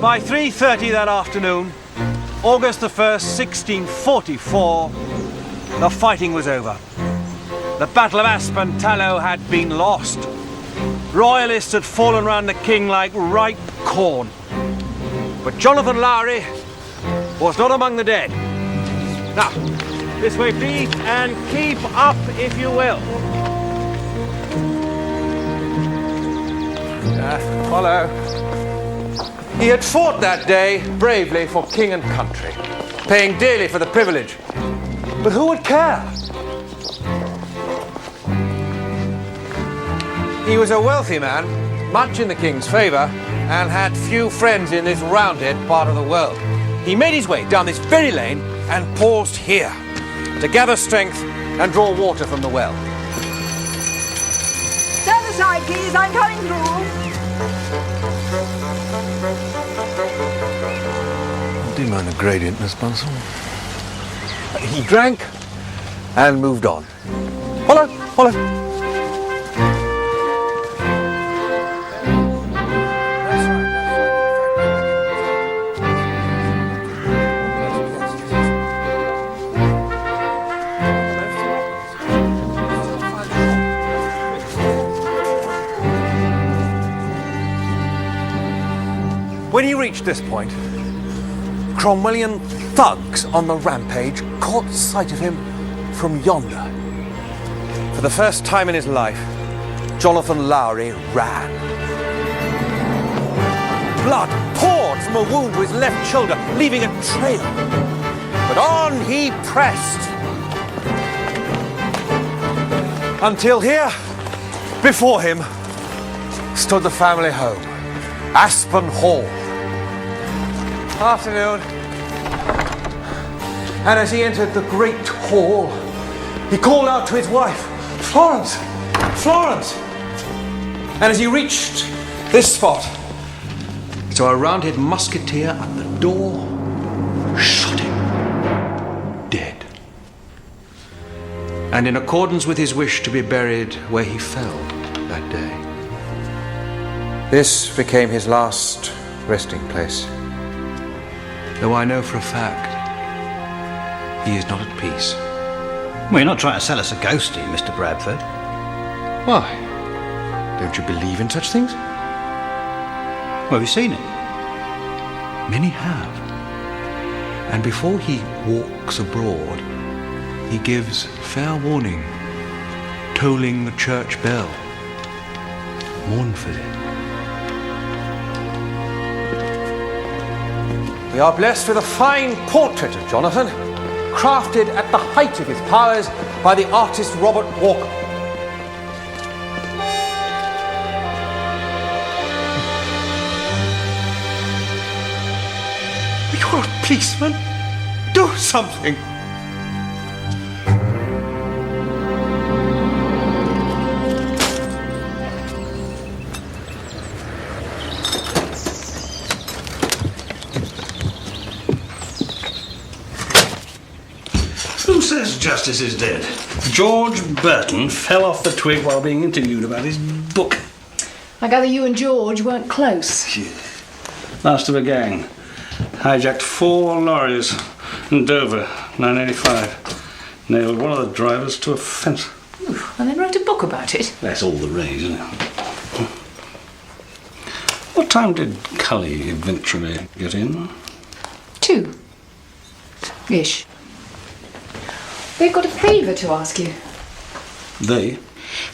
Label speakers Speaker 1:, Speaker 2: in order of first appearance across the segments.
Speaker 1: By 3:30 that afternoon, August the 1st, 1644, the fighting was over. The Battle of Aspentallow had been lost. Royalists had fallen round the king like ripe corn. But Jonathan Lowry was not among the dead. Now, this way please, and keep up if you will. Follow. He had fought that day bravely for king and country, paying dearly for the privilege. But who would care? He was a wealthy man, much in the king's favour, and had few friends in this rounded part of the world. He made his way down this very lane and paused here to gather strength and draw water from the well.
Speaker 2: Stand aside, please. I'm coming through.
Speaker 1: Do you mind the gradient, Miss Bunsell? He drank and moved on. Follow, follow. When he reached this point, Cromwellian thugs on the rampage caught sight of him from yonder. For the first time in his life, Jonathan Lowry ran. Blood poured from a wound to his left shoulder, leaving a trail. But on he pressed. Until here, before him, stood the family home, Aspen Hall. Afternoon. And as he entered the great hall, he called out to his wife, "Florence! Florence!" And as he reached this spot, so a rounded musketeer at the door shot him dead. And in accordance with his wish to be buried where he fell that day, this became his last resting place. Though I know for a fact he is not at peace.
Speaker 3: Well, you're not trying to sell us a ghostie, Mr. Bradford.
Speaker 1: Why? Don't you believe in such things?
Speaker 3: Well, have you seen it?
Speaker 1: Many have. And before he walks abroad, he gives fair warning, tolling the church bell mournfully. We are blessed with a fine portrait of Jonathan, crafted at the height of his powers by the artist Robert Walker. You're a policeman. Do something.
Speaker 3: Who says justice is dead? George Burton fell off the twig while being interviewed about his book.
Speaker 4: I gather you and George weren't close.
Speaker 3: Yeah. Last of a gang. Hijacked 4 lorries in Dover, 985. Nailed one of the drivers to a fence.
Speaker 4: Ooh, and then wrote a book about it.
Speaker 3: That's all the rage, isn't it? What time did Cully eventually get in?
Speaker 4: 2-ish. They've got a favour to ask you.
Speaker 3: They?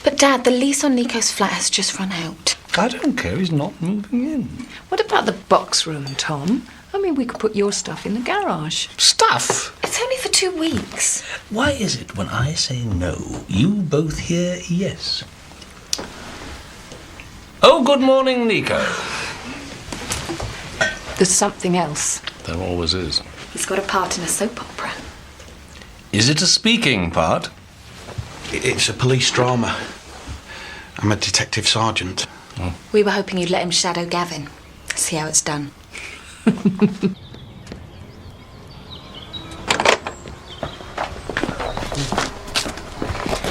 Speaker 5: But Dad, the lease on Nico's flat has just run out.
Speaker 3: I don't care, he's not moving in.
Speaker 4: What about the box room, Tom? I mean, we could put your stuff in the garage.
Speaker 3: Stuff?
Speaker 5: It's only for 2 weeks.
Speaker 3: Why is it when I say no, you both hear yes? Oh, good morning, Nico.
Speaker 4: There's something else.
Speaker 3: There always is.
Speaker 5: He's got a part in a soap opera.
Speaker 3: Is it a speaking part?
Speaker 6: It's a police drama. I'm a detective sergeant.
Speaker 3: Oh.
Speaker 5: We were hoping you'd let him shadow Gavin. See how it's done.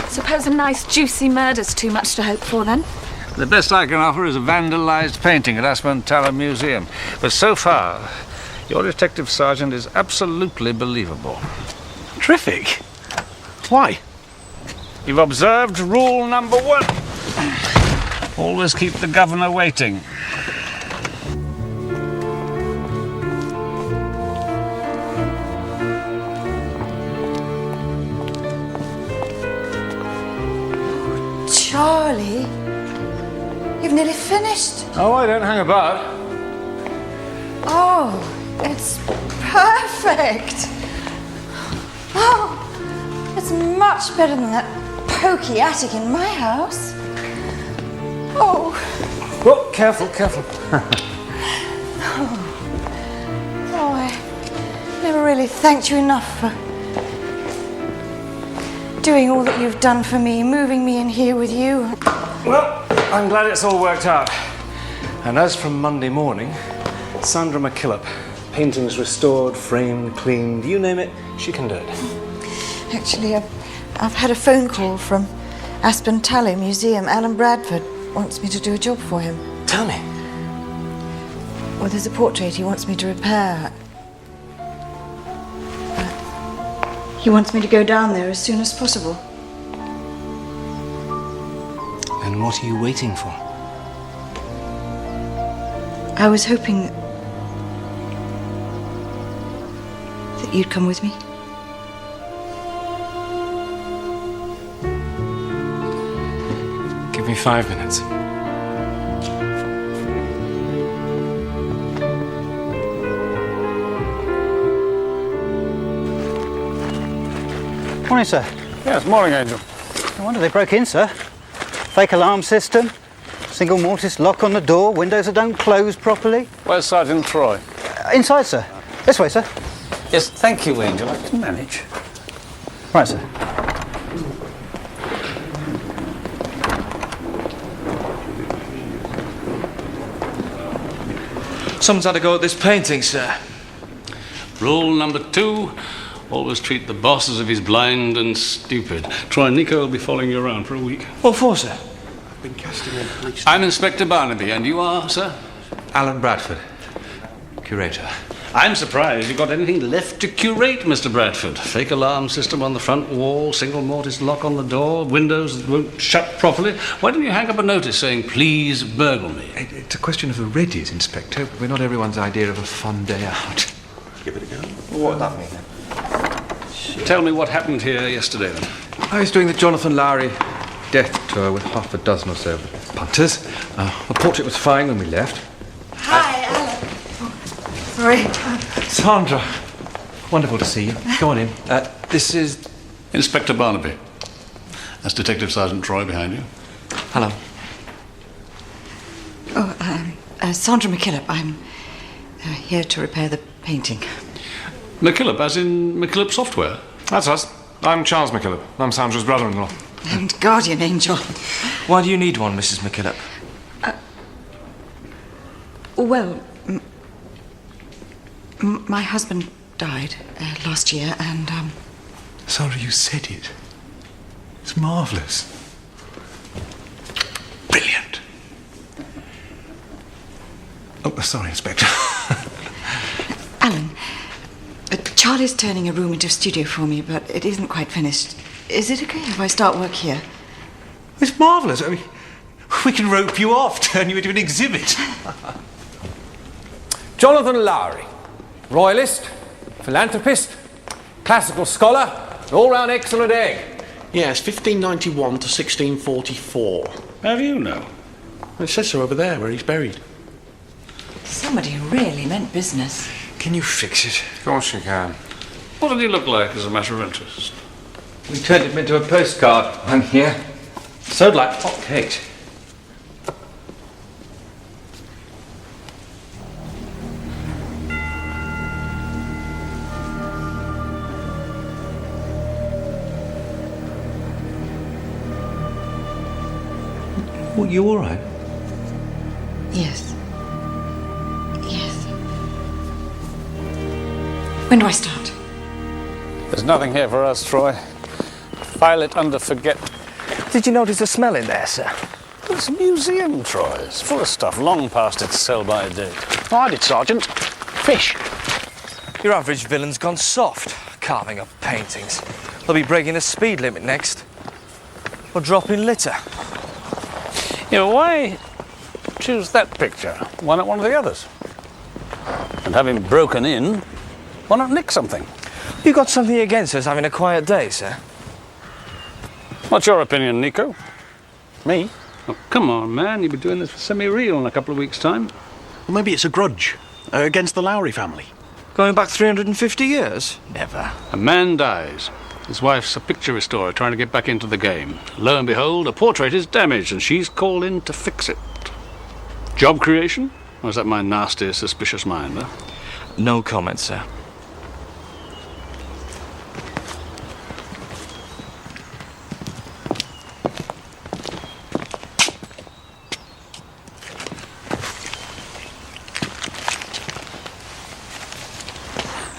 Speaker 7: Suppose a nice juicy murder's too much to hope for then?
Speaker 3: The best I can offer is a vandalised painting at Aspentalo Museum. But so far, your detective sergeant is absolutely believable.
Speaker 1: Terrific. Why?
Speaker 3: You've observed rule number 1. Always keep the governor waiting.
Speaker 2: Charlie, you've nearly finished.
Speaker 3: Oh, I don't hang about.
Speaker 2: Oh, it's perfect. Oh, it's much better than that pokey attic in my house. Oh.
Speaker 3: Oh, careful, careful.
Speaker 2: Oh, I never really thanked you enough for doing all that you've done for me, moving me in here with you.
Speaker 7: Well, I'm glad it's all worked out. And as from Monday morning, Sandra McKillop, paintings restored, framed, cleaned, you name it, she can do it.
Speaker 2: Actually, I've had a phone call from Aspentalo Museum. Alan Bradford wants me to do a job for him.
Speaker 7: Tell me.
Speaker 2: Well, there's a portrait he wants me to repair. He wants me to go down there as soon as possible.
Speaker 7: And what are you waiting for?
Speaker 2: I was hoping that you'd come with me.
Speaker 7: Give me 5 minutes.
Speaker 8: Morning, sir.
Speaker 3: Yes, morning, Angel.
Speaker 8: No wonder they broke in, sir. Fake alarm system, single mortise lock on the door, windows that don't close properly.
Speaker 3: Where's Sergeant Troy?
Speaker 8: Inside, sir. This way, sir.
Speaker 3: Yes, thank you, Angel. I can manage.
Speaker 8: Right, sir.
Speaker 9: Someone's had to go at this painting, sir.
Speaker 10: Rule number 2, always treat the boss as if he's blind and stupid. Troy and Nico will be following you around for a week.
Speaker 9: What for, sir?
Speaker 6: I've been casting in police.
Speaker 10: I'm Inspector Barnaby, and you are, sir?
Speaker 9: Alan Bradford, curator.
Speaker 10: I'm surprised you've got anything left to curate, Mr. Bradford. Fake alarm system on the front wall, single mortise lock on the door, windows that won't shut properly. Why don't you hang up a notice saying, please burgle me?
Speaker 9: It's a question of the readies, Inspector. We're not everyone's idea of a fun day out.
Speaker 6: Give it a go.
Speaker 9: What would that mean, then?
Speaker 10: Tell me what happened here yesterday, then.
Speaker 9: I was doing the Jonathan Lowry death tour with half a dozen or so punters. The portrait was fine when we left.
Speaker 2: Hi, Alan. Sorry.
Speaker 9: Sandra, wonderful to see you. Go on in. This is...
Speaker 10: Inspector Barnaby. That's Detective Sergeant Troy behind you.
Speaker 9: Hello.
Speaker 2: Oh, Sandra McKillop. I'm here to repair the painting.
Speaker 10: McKillop, as in McKillop Software?
Speaker 7: That's us. I'm Charles McKillop. I'm Sandra's brother-in-law.
Speaker 2: And guardian angel.
Speaker 9: Why do you need one, Mrs. McKillop?
Speaker 2: Well, my husband died last year, and
Speaker 9: Sandra, you said it. It's marvellous. Brilliant. Oh, sorry, Inspector.
Speaker 2: Alan, Charlie's turning a room into a studio for me, but it isn't quite finished. Is it okay if I start work here?
Speaker 9: It's marvellous. I mean, we can rope you off, turn you into an exhibit.
Speaker 1: Jonathan Lowry, royalist, philanthropist, classical scholar, all-round excellent egg.
Speaker 6: Yes, 1591 to 1644.
Speaker 10: How do you know?
Speaker 6: It says so over there, where he's buried.
Speaker 2: Somebody really meant business.
Speaker 9: Can you fix it?
Speaker 7: Of course you can.
Speaker 10: What did he look like as a matter of interest?
Speaker 1: We turned him into a postcard one year. Sold like hotcakes. Well, you all right?
Speaker 2: Yes. Yes. When do I start?
Speaker 3: There's nothing here for us, Troy. File it under forget.
Speaker 1: Did you notice a smell in there, sir?
Speaker 10: It's a museum, Troy. It's full of stuff long past its sell-by date.
Speaker 11: Hide it, Sergeant. Fish.
Speaker 12: Your average villain's gone soft, carving up paintings. They'll be breaking the speed limit next. Or dropping litter.
Speaker 10: You know, why choose that picture? Why not one of the others? And having broken in, why not nick something?
Speaker 12: You got something against us having a quiet day, sir?
Speaker 10: What's your opinion, Nico?
Speaker 3: Me?
Speaker 10: Oh, come on, man. You'll be doing this for semi-real in a couple of weeks' time.
Speaker 6: Well, maybe it's a grudge against the Lowry family.
Speaker 12: Going back 350 years? Never.
Speaker 10: A man dies. His wife's a picture restorer trying to get back into the game. Lo and behold, a portrait is damaged and she's called in to fix it. Job creation? Or is that my nasty, suspicious mind, huh?
Speaker 12: No comment, sir.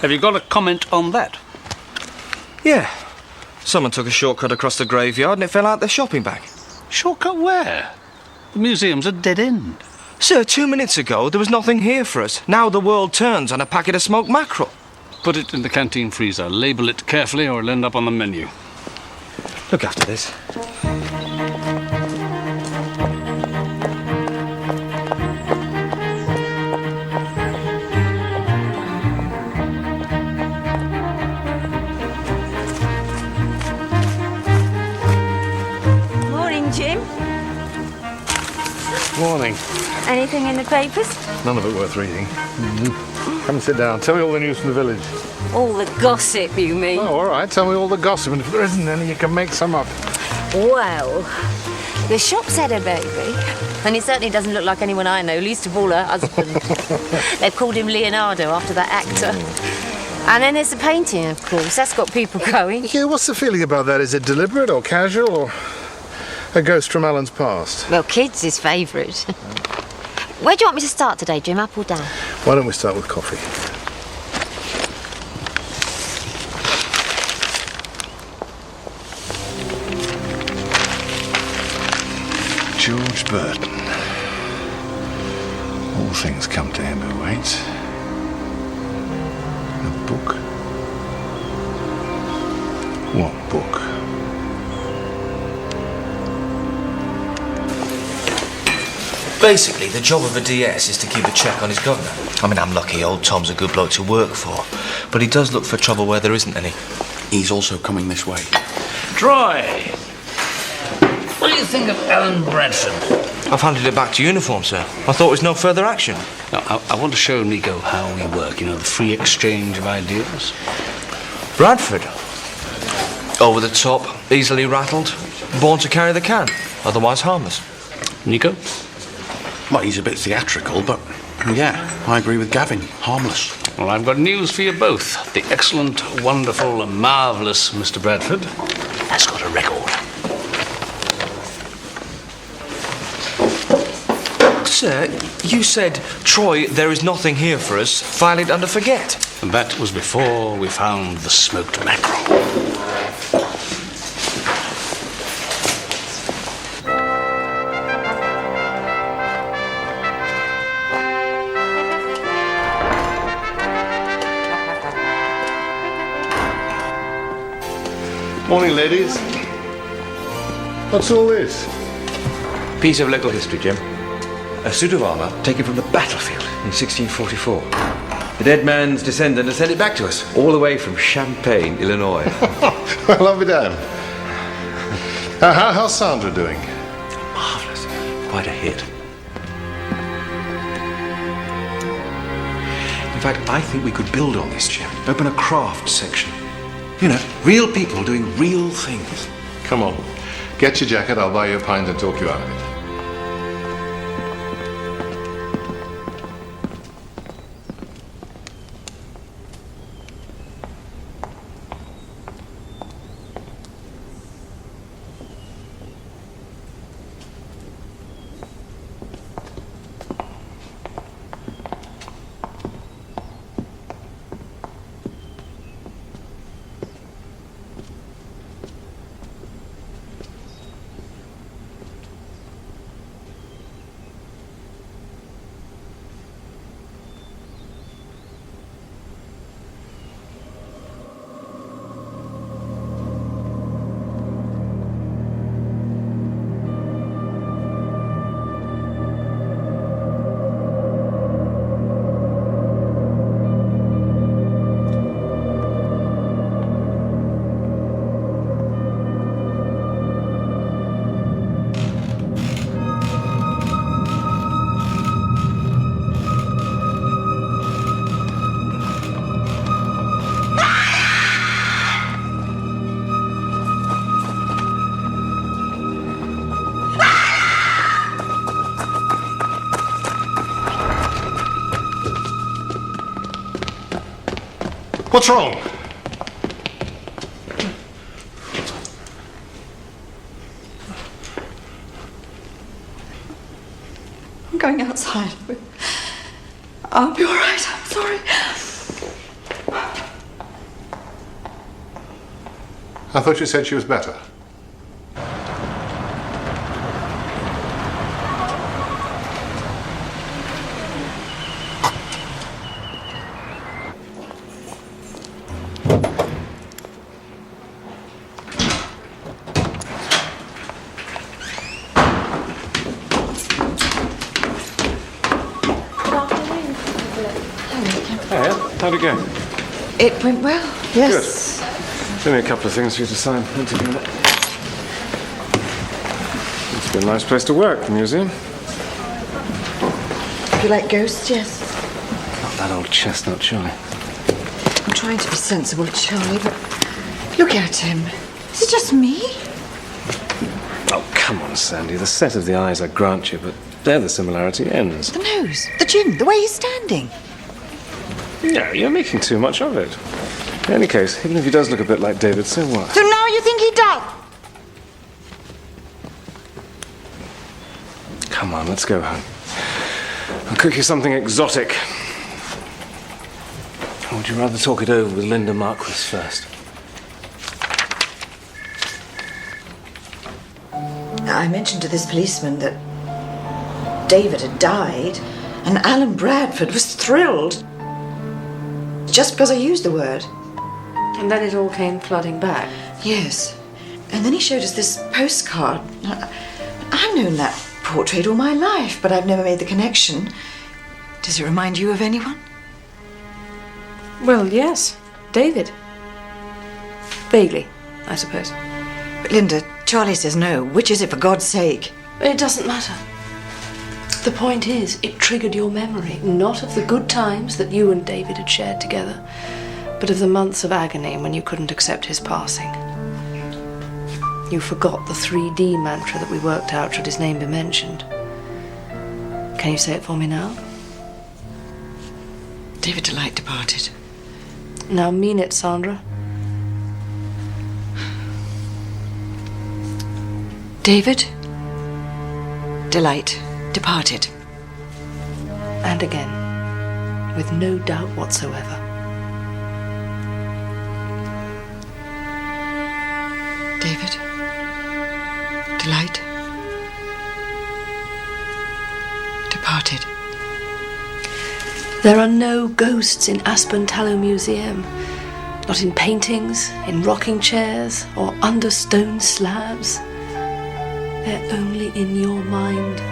Speaker 10: Have you got a comment on that?
Speaker 12: Yeah. Someone took a shortcut across the graveyard and it fell out their shopping bag.
Speaker 10: Shortcut where? The museum's a dead end.
Speaker 12: Sir, 2 minutes ago there was nothing here for us. Now the world turns on a packet of smoked mackerel.
Speaker 10: Put it in the canteen freezer. Label it carefully or it'll end up on the menu.
Speaker 12: Look after this.
Speaker 13: Morning, Jim.
Speaker 11: Morning.
Speaker 13: Anything in the papers?
Speaker 11: None of it worth reading. Come and sit down. Tell me all the news from the village.
Speaker 13: All the gossip, you mean?
Speaker 11: Oh, all right. Tell me all the gossip. And if there isn't any, you can make some up.
Speaker 13: Well, the shop's had a baby, and it certainly doesn't look like anyone I know, least of all her husband. They've called him Leonardo after that actor. And then there's the painting, of course. That's got people going.
Speaker 11: Yeah, what's the feeling about that? Is it deliberate or casual or a ghost from Alan's past?
Speaker 13: Well, kids' his favourite. Where do you want me to start today, Jim? Up or down?
Speaker 11: Why don't we start with coffee? George Burton. All things come to him who waits. A book? What book?
Speaker 12: Basically, the job of a DS is to keep a check on his governor. I mean, I'm lucky old Tom's a good bloke to work for, but he does look for trouble where there isn't any.
Speaker 6: He's also coming this way.
Speaker 10: Troy! What do you think of Alan Bradford?
Speaker 12: I've handed it back to uniform, sir. I thought it was no further action.
Speaker 10: Now, I want to show Nico how we work, you know, the free exchange of ideas.
Speaker 12: Bradford? Over the top, easily rattled, born to carry the can, otherwise harmless.
Speaker 10: Nico?
Speaker 6: Well, he's a bit theatrical, but yeah, I agree with Gavin. Harmless.
Speaker 10: Well, I've got news for you both. The excellent, wonderful, marvellous Mr. Bradford has got a record.
Speaker 12: Sir, you said, Troy, there is nothing here for us. File it under forget.
Speaker 10: And that was before we found the smoked mackerel.
Speaker 11: Morning, ladies. What's all this?
Speaker 14: Piece of local history, Jim. A suit of armour taken from the battlefield in 1644. The dead man's descendant has sent it back to us, all the way from Champaign, Illinois.
Speaker 11: Well, I'll be damned. How's Sandra doing?
Speaker 14: Marvellous. Quite a hit. In fact, I think we could build on this, Jim. Open a craft section. You know, real people doing real things.
Speaker 11: Come on. Get your jacket, I'll buy you a pint and talk you out of it. What's wrong?
Speaker 2: I'm going outside. I'll be all right. I'm sorry.
Speaker 11: I thought you said she was better.
Speaker 7: Hey, how'd it go?
Speaker 2: It went well, yes.
Speaker 7: Give me a couple of things for you to sign. It's been a nice place to work, the museum.
Speaker 2: If you like ghosts, yes.
Speaker 7: Not that old chestnut, surely.
Speaker 2: I'm trying to be sensible, Charlie, but look at him. Is it just me?
Speaker 7: Oh, come on, Sandy. The set of the eyes I grant you, but there the similarity ends.
Speaker 2: The nose, the chin, the way he's standing.
Speaker 7: No, you're making too much of it. In any case, even if he does look a bit like David, so what?
Speaker 2: So now you think he does?
Speaker 7: Come on, let's go home. I'll cook you something exotic. Or would you rather talk it over with Linda Marquis first?
Speaker 2: I mentioned to this policeman that David had died, and Alan Bradford was thrilled. Just because I used the word.
Speaker 4: And then it all came flooding back.
Speaker 2: Yes. And then he showed us this postcard. I've known that portrait all my life, but I've never made the connection. Does it remind you of anyone?
Speaker 4: Well, yes. David. Vaguely, I suppose.
Speaker 2: But Linda, Charlie says no. Which is it, for God's sake?
Speaker 4: It doesn't matter. The point is, it triggered your memory, not of the good times that you and David had shared together, but of the months of agony when you couldn't accept his passing. You forgot the 3D mantra that we worked out should his name be mentioned. Can you say it for me now?
Speaker 2: David Delight departed.
Speaker 4: Now mean it, Sandra.
Speaker 2: David Delight departed.
Speaker 4: And again, with no doubt whatsoever.
Speaker 2: David Delight departed.
Speaker 4: There are no ghosts in Aspen Tallow Museum. Not in paintings, in rocking chairs, or under stone slabs. They're only in your mind.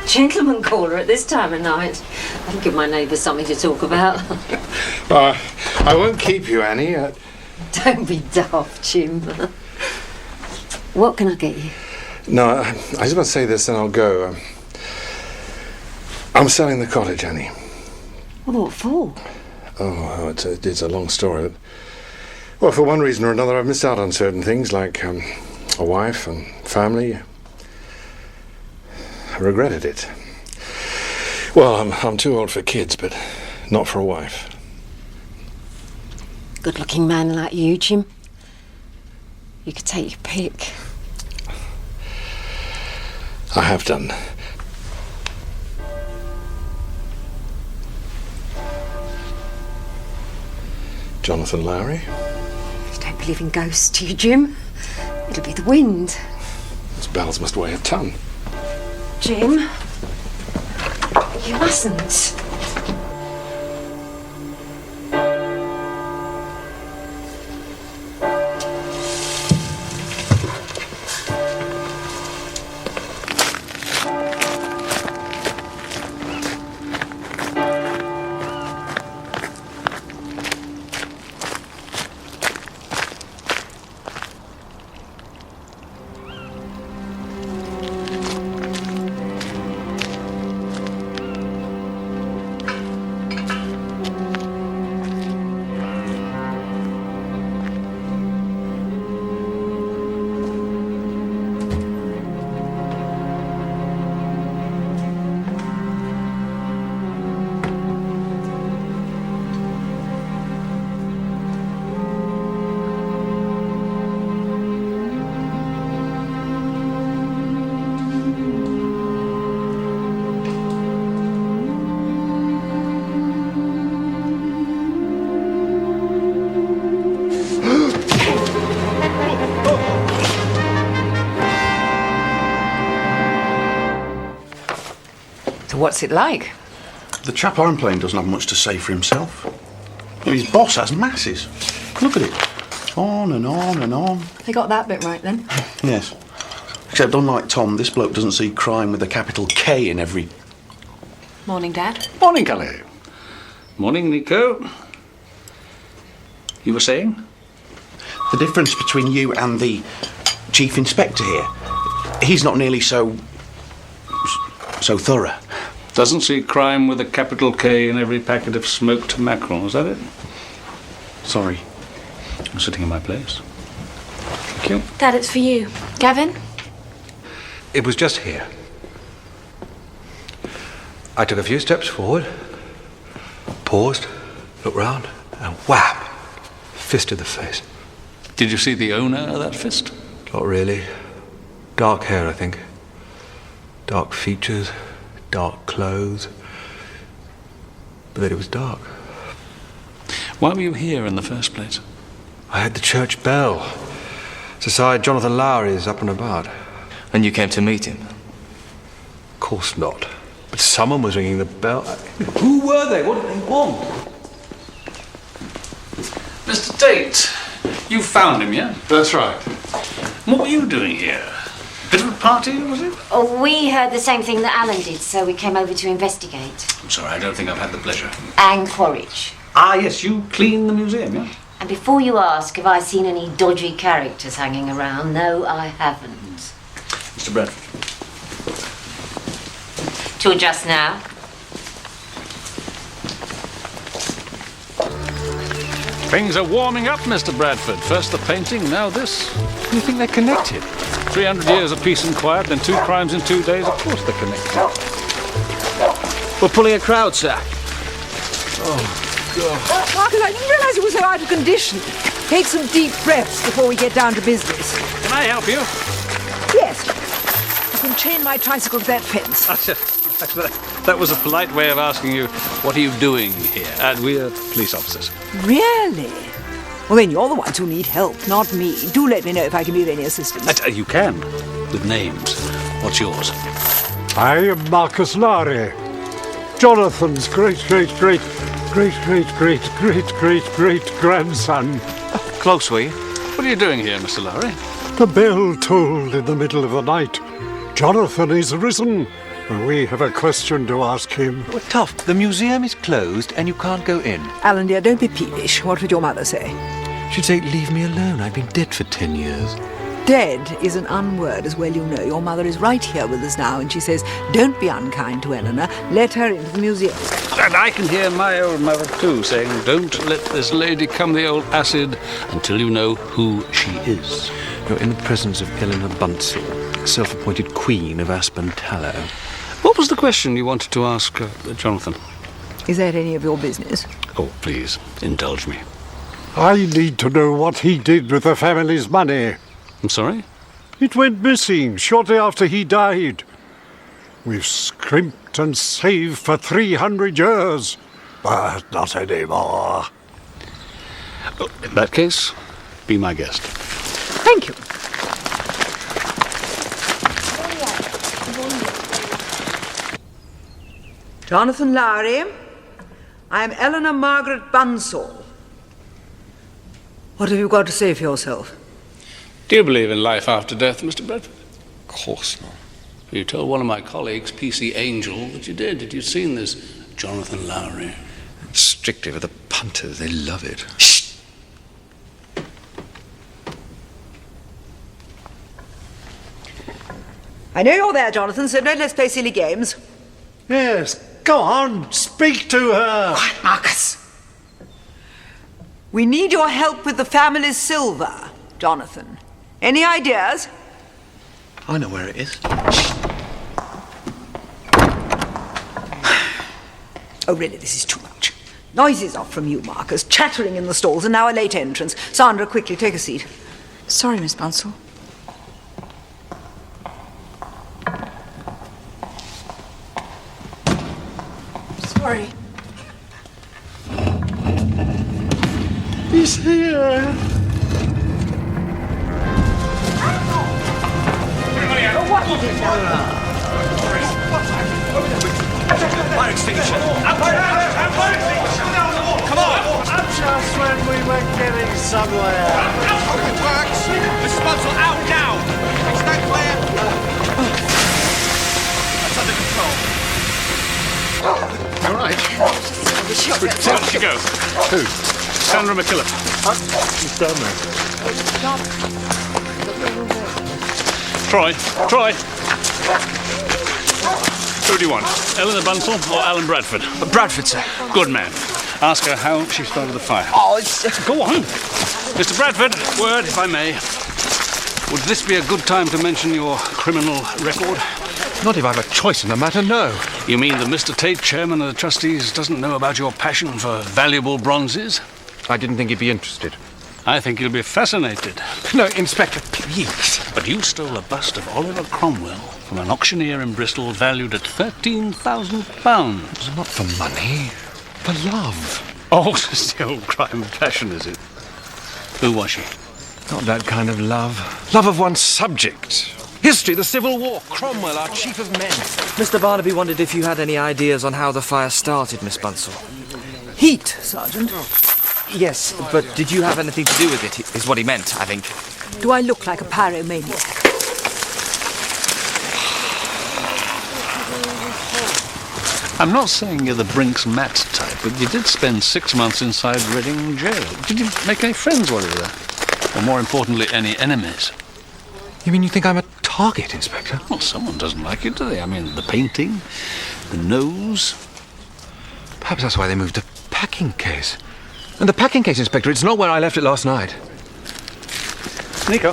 Speaker 15: Gentleman caller at this time of night. That'll give my neighbours something to talk about.
Speaker 11: I won't keep you, Annie.
Speaker 15: Don't be daft, Jim. What can I get you?
Speaker 11: No, I just want to say this, then I'll go. I'm selling the cottage, Annie.
Speaker 15: What for?
Speaker 11: Oh, it's a long story. Well, for one reason or another, I've missed out on certain things, like a wife and family. I regretted it. Well, I'm too old for kids, but not for a wife.
Speaker 15: Good-looking man like you, Jim. You could take your pick.
Speaker 11: I have done. Jonathan Lowry.
Speaker 15: believe in ghosts, do you, Jim? It'll be the wind.
Speaker 11: Those bells must weigh a ton.
Speaker 15: Jim, you mustn't.
Speaker 2: So what's it like?
Speaker 6: The chap I'm playing doesn't have much to say for himself. His boss has masses. Look at it. On and on and on.
Speaker 2: They got that bit right then.
Speaker 6: Yes. Except unlike Tom, this bloke doesn't see crime with a capital K in every...
Speaker 2: Morning, Dad.
Speaker 10: Morning, Calais. Morning, Nico. You were saying?
Speaker 6: The difference between you and the chief inspector here, he's not nearly so thorough.
Speaker 10: Doesn't see crime with a capital K in every packet of smoked mackerel, is that it?
Speaker 6: Sorry.
Speaker 10: I'm sitting in my place. Thank you.
Speaker 5: Dad, it's for you. Gavin?
Speaker 14: It was just here. I took a few steps forward, paused, looked round, and wham! Fist to the face.
Speaker 10: Did you see the owner of that fist?
Speaker 14: Not really. Dark hair, I think. Dark features, dark clothes. But then it was dark.
Speaker 10: Why were you here in the first place?
Speaker 14: I heard the church bell. Society Jonathan Lowry's up and about.
Speaker 12: And you came to meet him?
Speaker 14: Of course not. But someone was ringing the bell.
Speaker 10: Who were they? What did they want? Mr. Tate, you found him, yeah?
Speaker 11: That's right.
Speaker 10: What were you doing here? Bit of a party, was it?
Speaker 13: Oh, we heard the same thing that Alan did, so we came over to investigate.
Speaker 10: I'm sorry, I don't think I've had the pleasure.
Speaker 13: And Quaritch.
Speaker 10: Ah, yes, you clean the museum, yeah?
Speaker 13: And before you ask, have I seen any dodgy characters hanging around? No, I haven't.
Speaker 10: Mr. Bradford.
Speaker 13: Till just now.
Speaker 10: Things are warming up, Mr. Bradford. First the painting, now this.
Speaker 14: You think they're connected?
Speaker 10: 300 years of peace and quiet, then 2 crimes in 2 days. Of course they're connected.
Speaker 12: We're pulling a crowd, sir.
Speaker 16: Marcus, I didn't realise you were so out of condition. Take some deep breaths before we get down to business.
Speaker 10: Can I help you?
Speaker 16: Yes. I can chain my tricycle to that fence.
Speaker 10: That was a polite way of asking you, what are you doing here? And we're police officers.
Speaker 16: Really? Well, then you're the ones who need help, not me. Do let me know if I can be of any assistance.
Speaker 10: You can, with names. What's yours?
Speaker 17: I am Marcus Lowry, Jonathan's great-great-great-great-great-great-grandson.
Speaker 10: Close, were you? What are you doing here, Mr. Lowry?
Speaker 17: The bell tolled in the middle of the night. Jonathan is risen, and we have a question to ask him.
Speaker 14: Well, Toff, the museum is closed and you can't go in.
Speaker 16: Alan, dear, don't be peevish. What would your mother say?
Speaker 14: She'd say, leave me alone. I've been dead for 10 years.
Speaker 16: Dead is an unword, as well you know. Your mother is right here with us now, and she says, don't be unkind to Eleanor. Let her into the museum.
Speaker 10: And I can hear my old mother, too, saying, don't let this lady come the old acid until you know who she is.
Speaker 14: You're in the presence of Eleanor Bunsen, self-appointed Queen of Aspen Tallow.
Speaker 10: What was the question you wanted to ask Jonathan?
Speaker 16: Is that any of your business?
Speaker 10: Oh, please, indulge me.
Speaker 17: I need to know what he did with the family's money.
Speaker 10: I'm sorry?
Speaker 17: It went missing shortly after he died. We've scrimped and saved for 300 years, but not anymore.
Speaker 10: In that case, Be my guest.
Speaker 16: Thank you. Jonathan Lowry, I am Eleanor Margaret Bunsall. What have you got to say for yourself?
Speaker 10: Do you believe in life after death, Mr. Bradford?
Speaker 11: Of course not.
Speaker 10: You told one of my colleagues, PC Angel, that you did. Had you seen this Jonathan Lowry?
Speaker 14: Strictly with the punters, they love it.
Speaker 16: I know you're there, Jonathan, so don't let's play silly games.
Speaker 17: Yes, go on, speak to her.
Speaker 16: Quiet, Marcus. We need your help with the family's silver, Jonathan. Any ideas?
Speaker 6: I know where it is.
Speaker 16: Oh, really, this is too much. Noises off from you, Marcus, chattering in the stalls, and now a late entrance. Sandra, quickly, take a seat.
Speaker 2: Sorry, Miss Bunsell. Sorry.
Speaker 17: He's here.
Speaker 16: What is it now?
Speaker 1: Fire extinguisher! Fire extinguisher! Come on!
Speaker 17: Just when we were getting somewhere.
Speaker 1: It works! Mrs. Bunsell, out now! Stand clear! That's under control.
Speaker 10: All right. Where did she go? Who? Sandra McKillop.
Speaker 17: She's down there.
Speaker 10: Troy. Who do you want? Eleanor Bunsell or Alan Bradford?
Speaker 12: Bradford, sir.
Speaker 10: Good man. Ask her how she started the fire.
Speaker 12: Oh, it's...
Speaker 10: Go on. Mr. Bradford, word, if I may. Would this be a good time to mention your criminal record?
Speaker 14: Not if I have a choice in the matter, no.
Speaker 10: You mean that Mr. Tate, chairman of the trustees, doesn't know about your passion for valuable bronzes?
Speaker 14: I didn't think he'd be interested.
Speaker 10: I think he'll be fascinated.
Speaker 14: No, Inspector, please.
Speaker 10: But you stole a bust of Oliver Cromwell from an auctioneer in Bristol valued at £13,000.
Speaker 14: Not for money, for love.
Speaker 10: Oh, it's the old crime of passion, is it? Who was she?
Speaker 14: Not that kind of love. Love of one's subject. History, the Civil War, Cromwell, our chief of men.
Speaker 12: Mr. Barnaby wondered if you had any ideas on how the fire started, Miss Bunsell.
Speaker 16: Heat, Sergeant.
Speaker 12: Yes, but did you have anything to do with it, is what he meant, I think.
Speaker 16: Do I look like a pyromaniac?
Speaker 10: I'm not saying you're the Brinks Matt type, but you did spend 6 months inside Reading jail. Did you make any friends while you were there? Or more importantly, any enemies?
Speaker 14: You mean you think I'm a target, Inspector?
Speaker 10: Well, someone doesn't like you, do they? I mean, the painting, the nose.
Speaker 14: Perhaps that's why they moved the packing case. And the packing case, Inspector, it's not where I left it last night.
Speaker 10: Nico.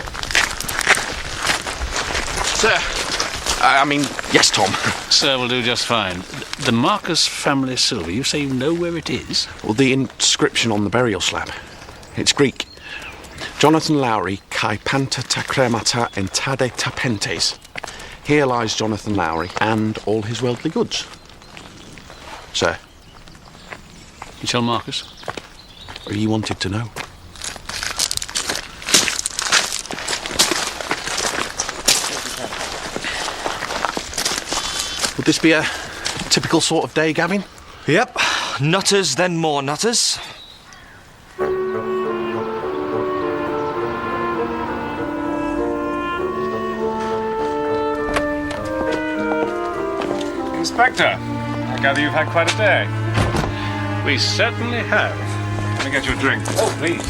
Speaker 6: Sir. Yes, Tom.
Speaker 10: Sir will do just fine. The Marcus family silver, you say you know where it is?
Speaker 6: Well, the inscription on the burial slab. It's Greek. Jonathan Lowry, kai panta ta cremata entade tapentes. Here lies Jonathan Lowry and all his worldly goods. Sir.
Speaker 10: You tell Marcus?
Speaker 6: Or he wanted to know. Would this be a typical sort of day, Gavin?
Speaker 12: Yep. Nutters, then more nutters.
Speaker 7: Inspector, I gather you've had quite a day.
Speaker 10: We certainly have.
Speaker 7: Let me get you a drink.
Speaker 10: Oh, please.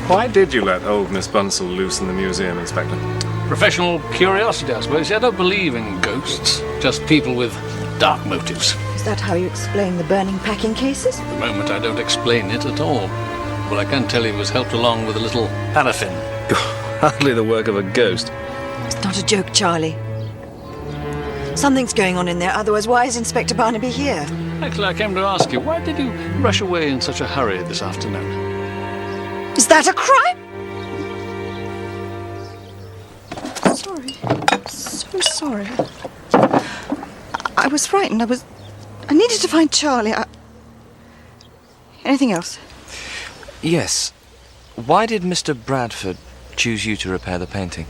Speaker 7: Why did you let old Miss Bunsell loose in the museum, Inspector?
Speaker 10: Professional curiosity, I suppose. I don't believe in ghosts, just people with dark motives.
Speaker 2: Is that how you explain the burning packing cases?
Speaker 10: At the moment, I don't explain it at all. Well, I can tell you it was helped along with a little paraffin.
Speaker 12: Hardly the work of a ghost.
Speaker 2: It's not a joke, Charlie. Something's going on in there, otherwise why is Inspector Barnaby here?
Speaker 10: Actually, I came to ask you, why did you rush away in such a hurry this afternoon?
Speaker 2: Is that a crime? Sorry. So sorry. I was frightened. I needed to find Charlie. Anything else?
Speaker 12: Yes. Why did Mr. Bradford choose you to repair the painting?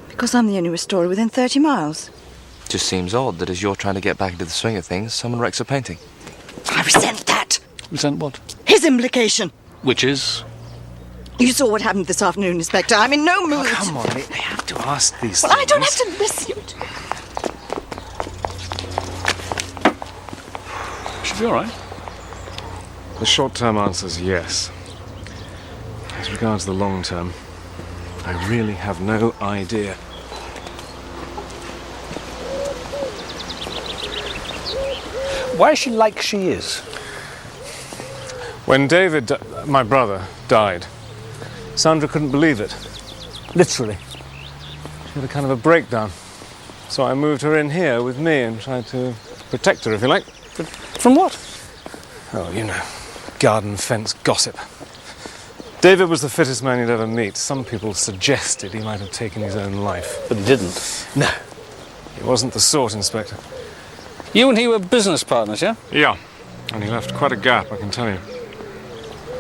Speaker 2: Because I'm the only restorer within 30 miles.
Speaker 12: Just seems odd that as you're trying to get back into the swing of things, someone wrecks a painting.
Speaker 2: I resent that.
Speaker 10: Resent what?
Speaker 2: His implication.
Speaker 10: Which is?
Speaker 2: You saw what happened this afternoon, Inspector. I'm in no mood.
Speaker 7: Oh, come on, they have to ask these
Speaker 2: Well,
Speaker 7: things.
Speaker 2: I don't have to listen.
Speaker 10: Should be all right.
Speaker 7: The short-term answer's yes. As regards the long-term, I really have no idea.
Speaker 10: Why is she like she is?
Speaker 7: When David, my brother, died, Sandra couldn't believe it. Literally. She had a kind of a breakdown. So I moved her in here with me and tried to protect her, if you like.
Speaker 10: From what?
Speaker 7: Oh, you know, garden fence gossip. David was the fittest man you'd ever meet. Some people suggested he might have taken his own life.
Speaker 10: But he didn't.
Speaker 7: No. He wasn't the sort, Inspector.
Speaker 10: You and he were business partners, yeah?
Speaker 7: Yeah. And he left quite a gap, I can tell you.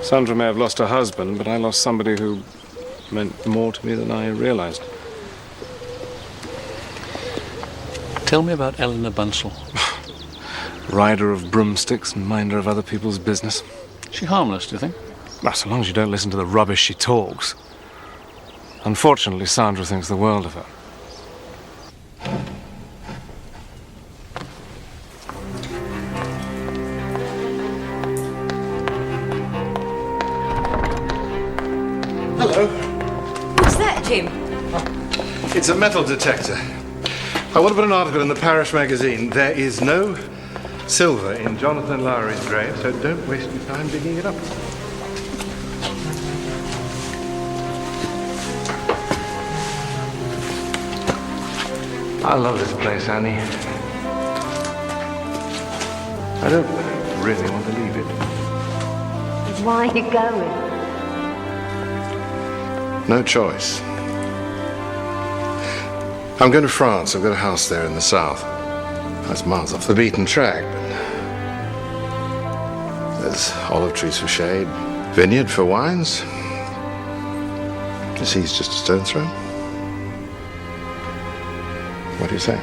Speaker 7: Sandra may have lost her husband, but I lost somebody who meant more to me than I realized.
Speaker 10: Tell me about Eleanor Bunsell.
Speaker 7: Rider of broomsticks and minder of other people's business.
Speaker 10: Is she harmless, do you think?
Speaker 7: Well, so long as you don't listen to the rubbish she talks. Unfortunately, Sandra thinks the world of her.
Speaker 11: Hello.
Speaker 15: What's that, Jim?
Speaker 11: It's a metal detector. I want to put an article in the parish magazine. There is no silver in Jonathan Lowry's grave, so don't waste your time digging it up. I love this place, Annie. I don't really want to leave it.
Speaker 15: Why are you going?
Speaker 11: No choice. I'm going to France. I've got a house there in the south. That's miles off the beaten track, but there's olive trees for shade, vineyard for wines. The sea's just a stone's throw. What do you say?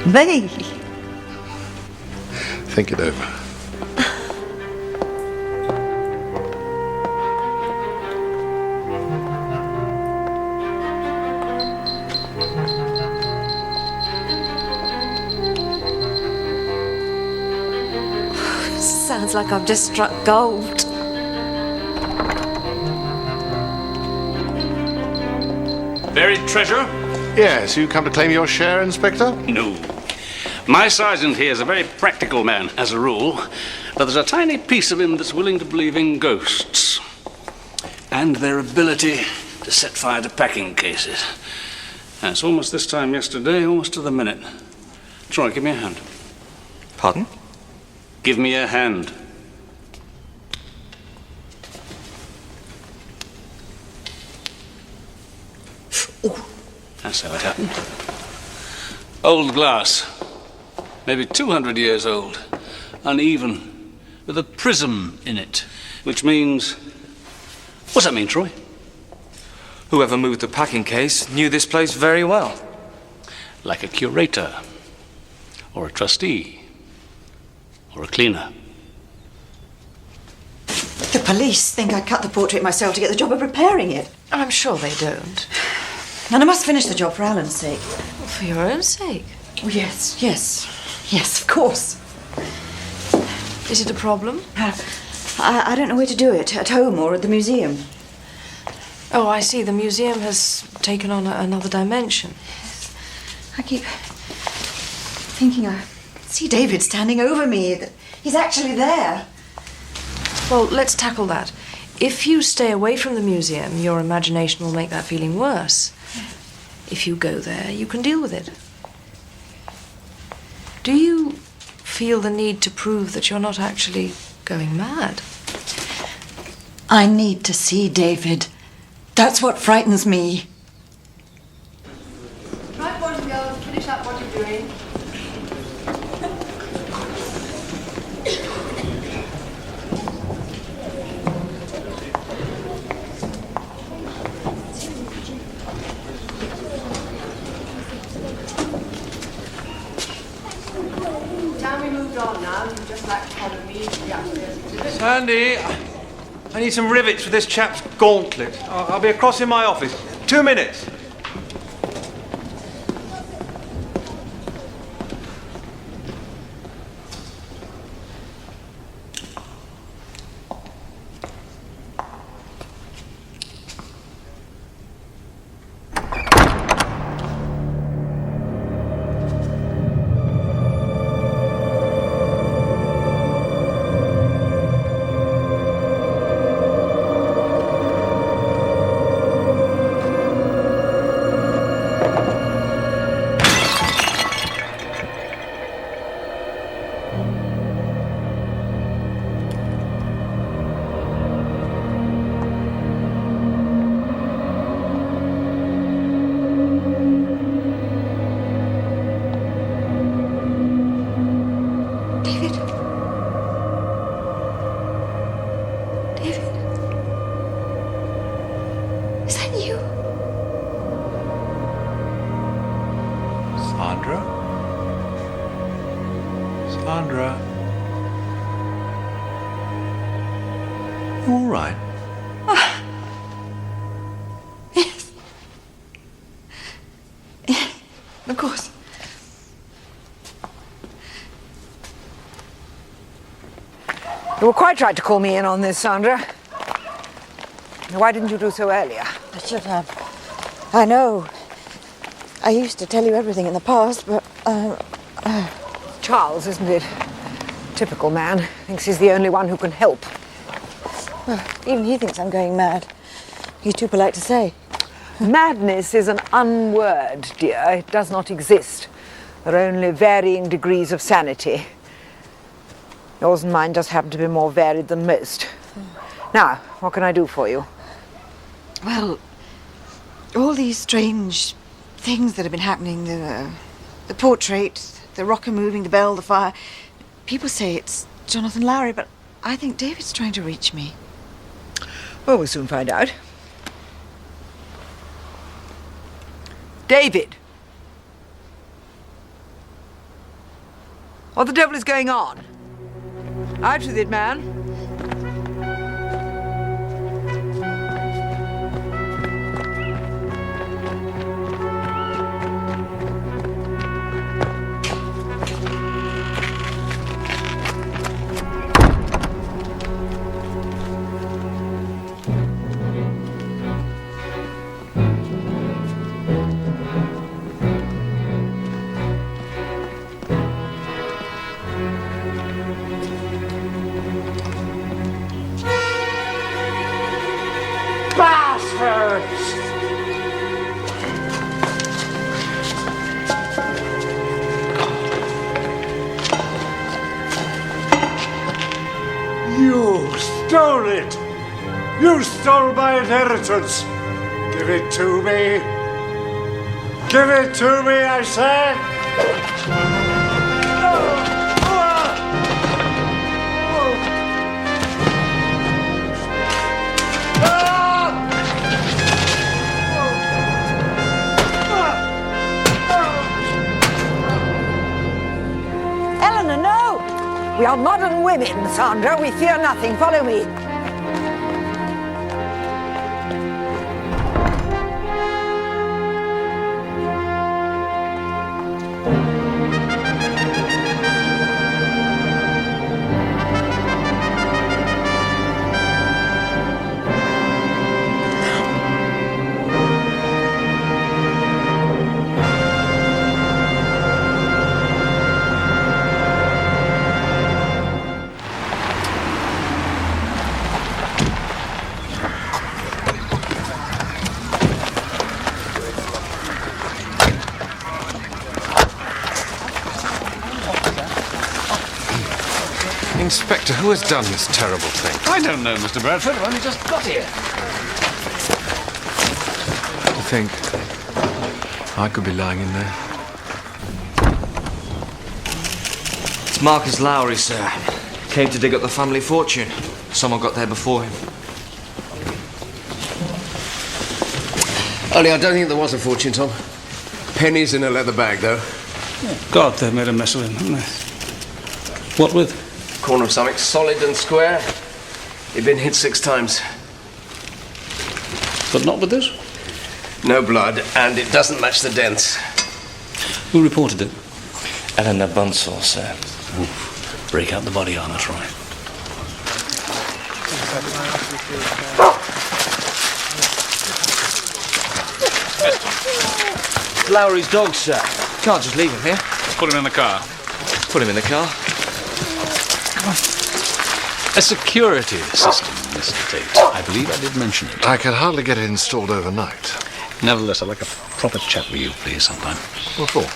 Speaker 2: Me?
Speaker 11: Think it over.
Speaker 4: Sounds like I've just struck gold.
Speaker 10: Buried treasure?
Speaker 11: Yes, you come to claim your share, Inspector?
Speaker 10: No. My sergeant here is a very practical man, as a rule, but there's a tiny piece of him that's willing to believe in ghosts and their ability to set fire to packing cases. And it's almost this time yesterday, almost to the minute. Troy, give me a hand.
Speaker 12: Pardon?
Speaker 10: Give me a hand. That's how it happened. Old glass, maybe 200 years old, uneven, with a prism in it, which means... What's that mean, Troy?
Speaker 12: Whoever moved the packing case knew this place very well.
Speaker 10: Like a curator, or a trustee, or a cleaner.
Speaker 2: The police think I cut the portrait myself to get the job of repairing it.
Speaker 4: I'm sure they don't.
Speaker 2: And I must finish the job for Alan's sake.
Speaker 4: For your own sake?
Speaker 2: Oh, yes, yes. Yes, of course.
Speaker 4: Is it a problem?
Speaker 2: I don't know where to do it, at home or at the museum.
Speaker 4: Oh, I see. The museum has taken on another dimension.
Speaker 2: I keep thinking I see David standing over me. That he's actually there.
Speaker 4: Well, let's tackle that. If you stay away from the museum, your imagination will make that feeling worse. If you go there, you can deal with it. Do you feel the need to prove that you're not actually going mad?
Speaker 2: I need to see David. That's what frightens me.
Speaker 4: Right, boys and girls, finish up what you're doing.
Speaker 18: moved on now. You just like to follow me into the upstairs exhibit.
Speaker 1: Sandy, I need some rivets for this chap's gauntlet. I'll be across in my office. 2 minutes.
Speaker 14: Sandra? You all right?
Speaker 2: Yes. Yes, of course.
Speaker 16: You were quite right to call me in on this, Sandra. Why didn't you do so earlier?
Speaker 2: I should have. I know. I used to tell you everything in the past, but,
Speaker 16: Charles, isn't it? Typical man. Thinks he's the only one who can help.
Speaker 2: Well, even he thinks I'm going mad. He's too polite to say.
Speaker 16: Madness is an unword, dear. It does not exist. There are only varying degrees of sanity. Yours and mine just happen to be more varied than most. Now, what can I do for you?
Speaker 2: Well, all these strange things that have been happening, the portrait, the rocker moving, the bell, the fire. People say it's Jonathan Lowry, but I think David's trying to reach me.
Speaker 16: Well, we'll soon find out. David! What the devil is going on? Out with it, man.
Speaker 17: You stole it! You stole my inheritance! Give it to me! Give it to me, I said!
Speaker 16: Eleanor, no! We are modern women, Sandra. We fear nothing. Follow me.
Speaker 11: Inspector, who has done this terrible thing?
Speaker 10: I don't know, Mr. Bradford. I've only just got here.
Speaker 14: To think I could be lying in there.
Speaker 12: It's Marcus Lowry, sir. Came to dig up the family fortune. Someone got there before him.
Speaker 14: Only I don't think there was a fortune, Tom. Pennies in a leather bag, though.
Speaker 3: God, they've made a mess of him, haven't they?
Speaker 10: What with?
Speaker 12: Corner of something solid and square. He'd been hit 6 times.
Speaker 10: But not with this?
Speaker 12: No blood, and it doesn't match the dents.
Speaker 10: Who reported it?
Speaker 12: Eleanor Bunsell, sir.
Speaker 10: Oof. Break out the body armour, Troy.
Speaker 12: Lowry's dog, sir. Can't just leave him here.
Speaker 10: Put him in the car.
Speaker 12: Put him in the car.
Speaker 10: A security system, Mr. Tate. I believe I did mention it.
Speaker 11: I can hardly get it installed overnight.
Speaker 10: Nevertheless, I'd like a proper chat with you, please, sometime.
Speaker 11: What for?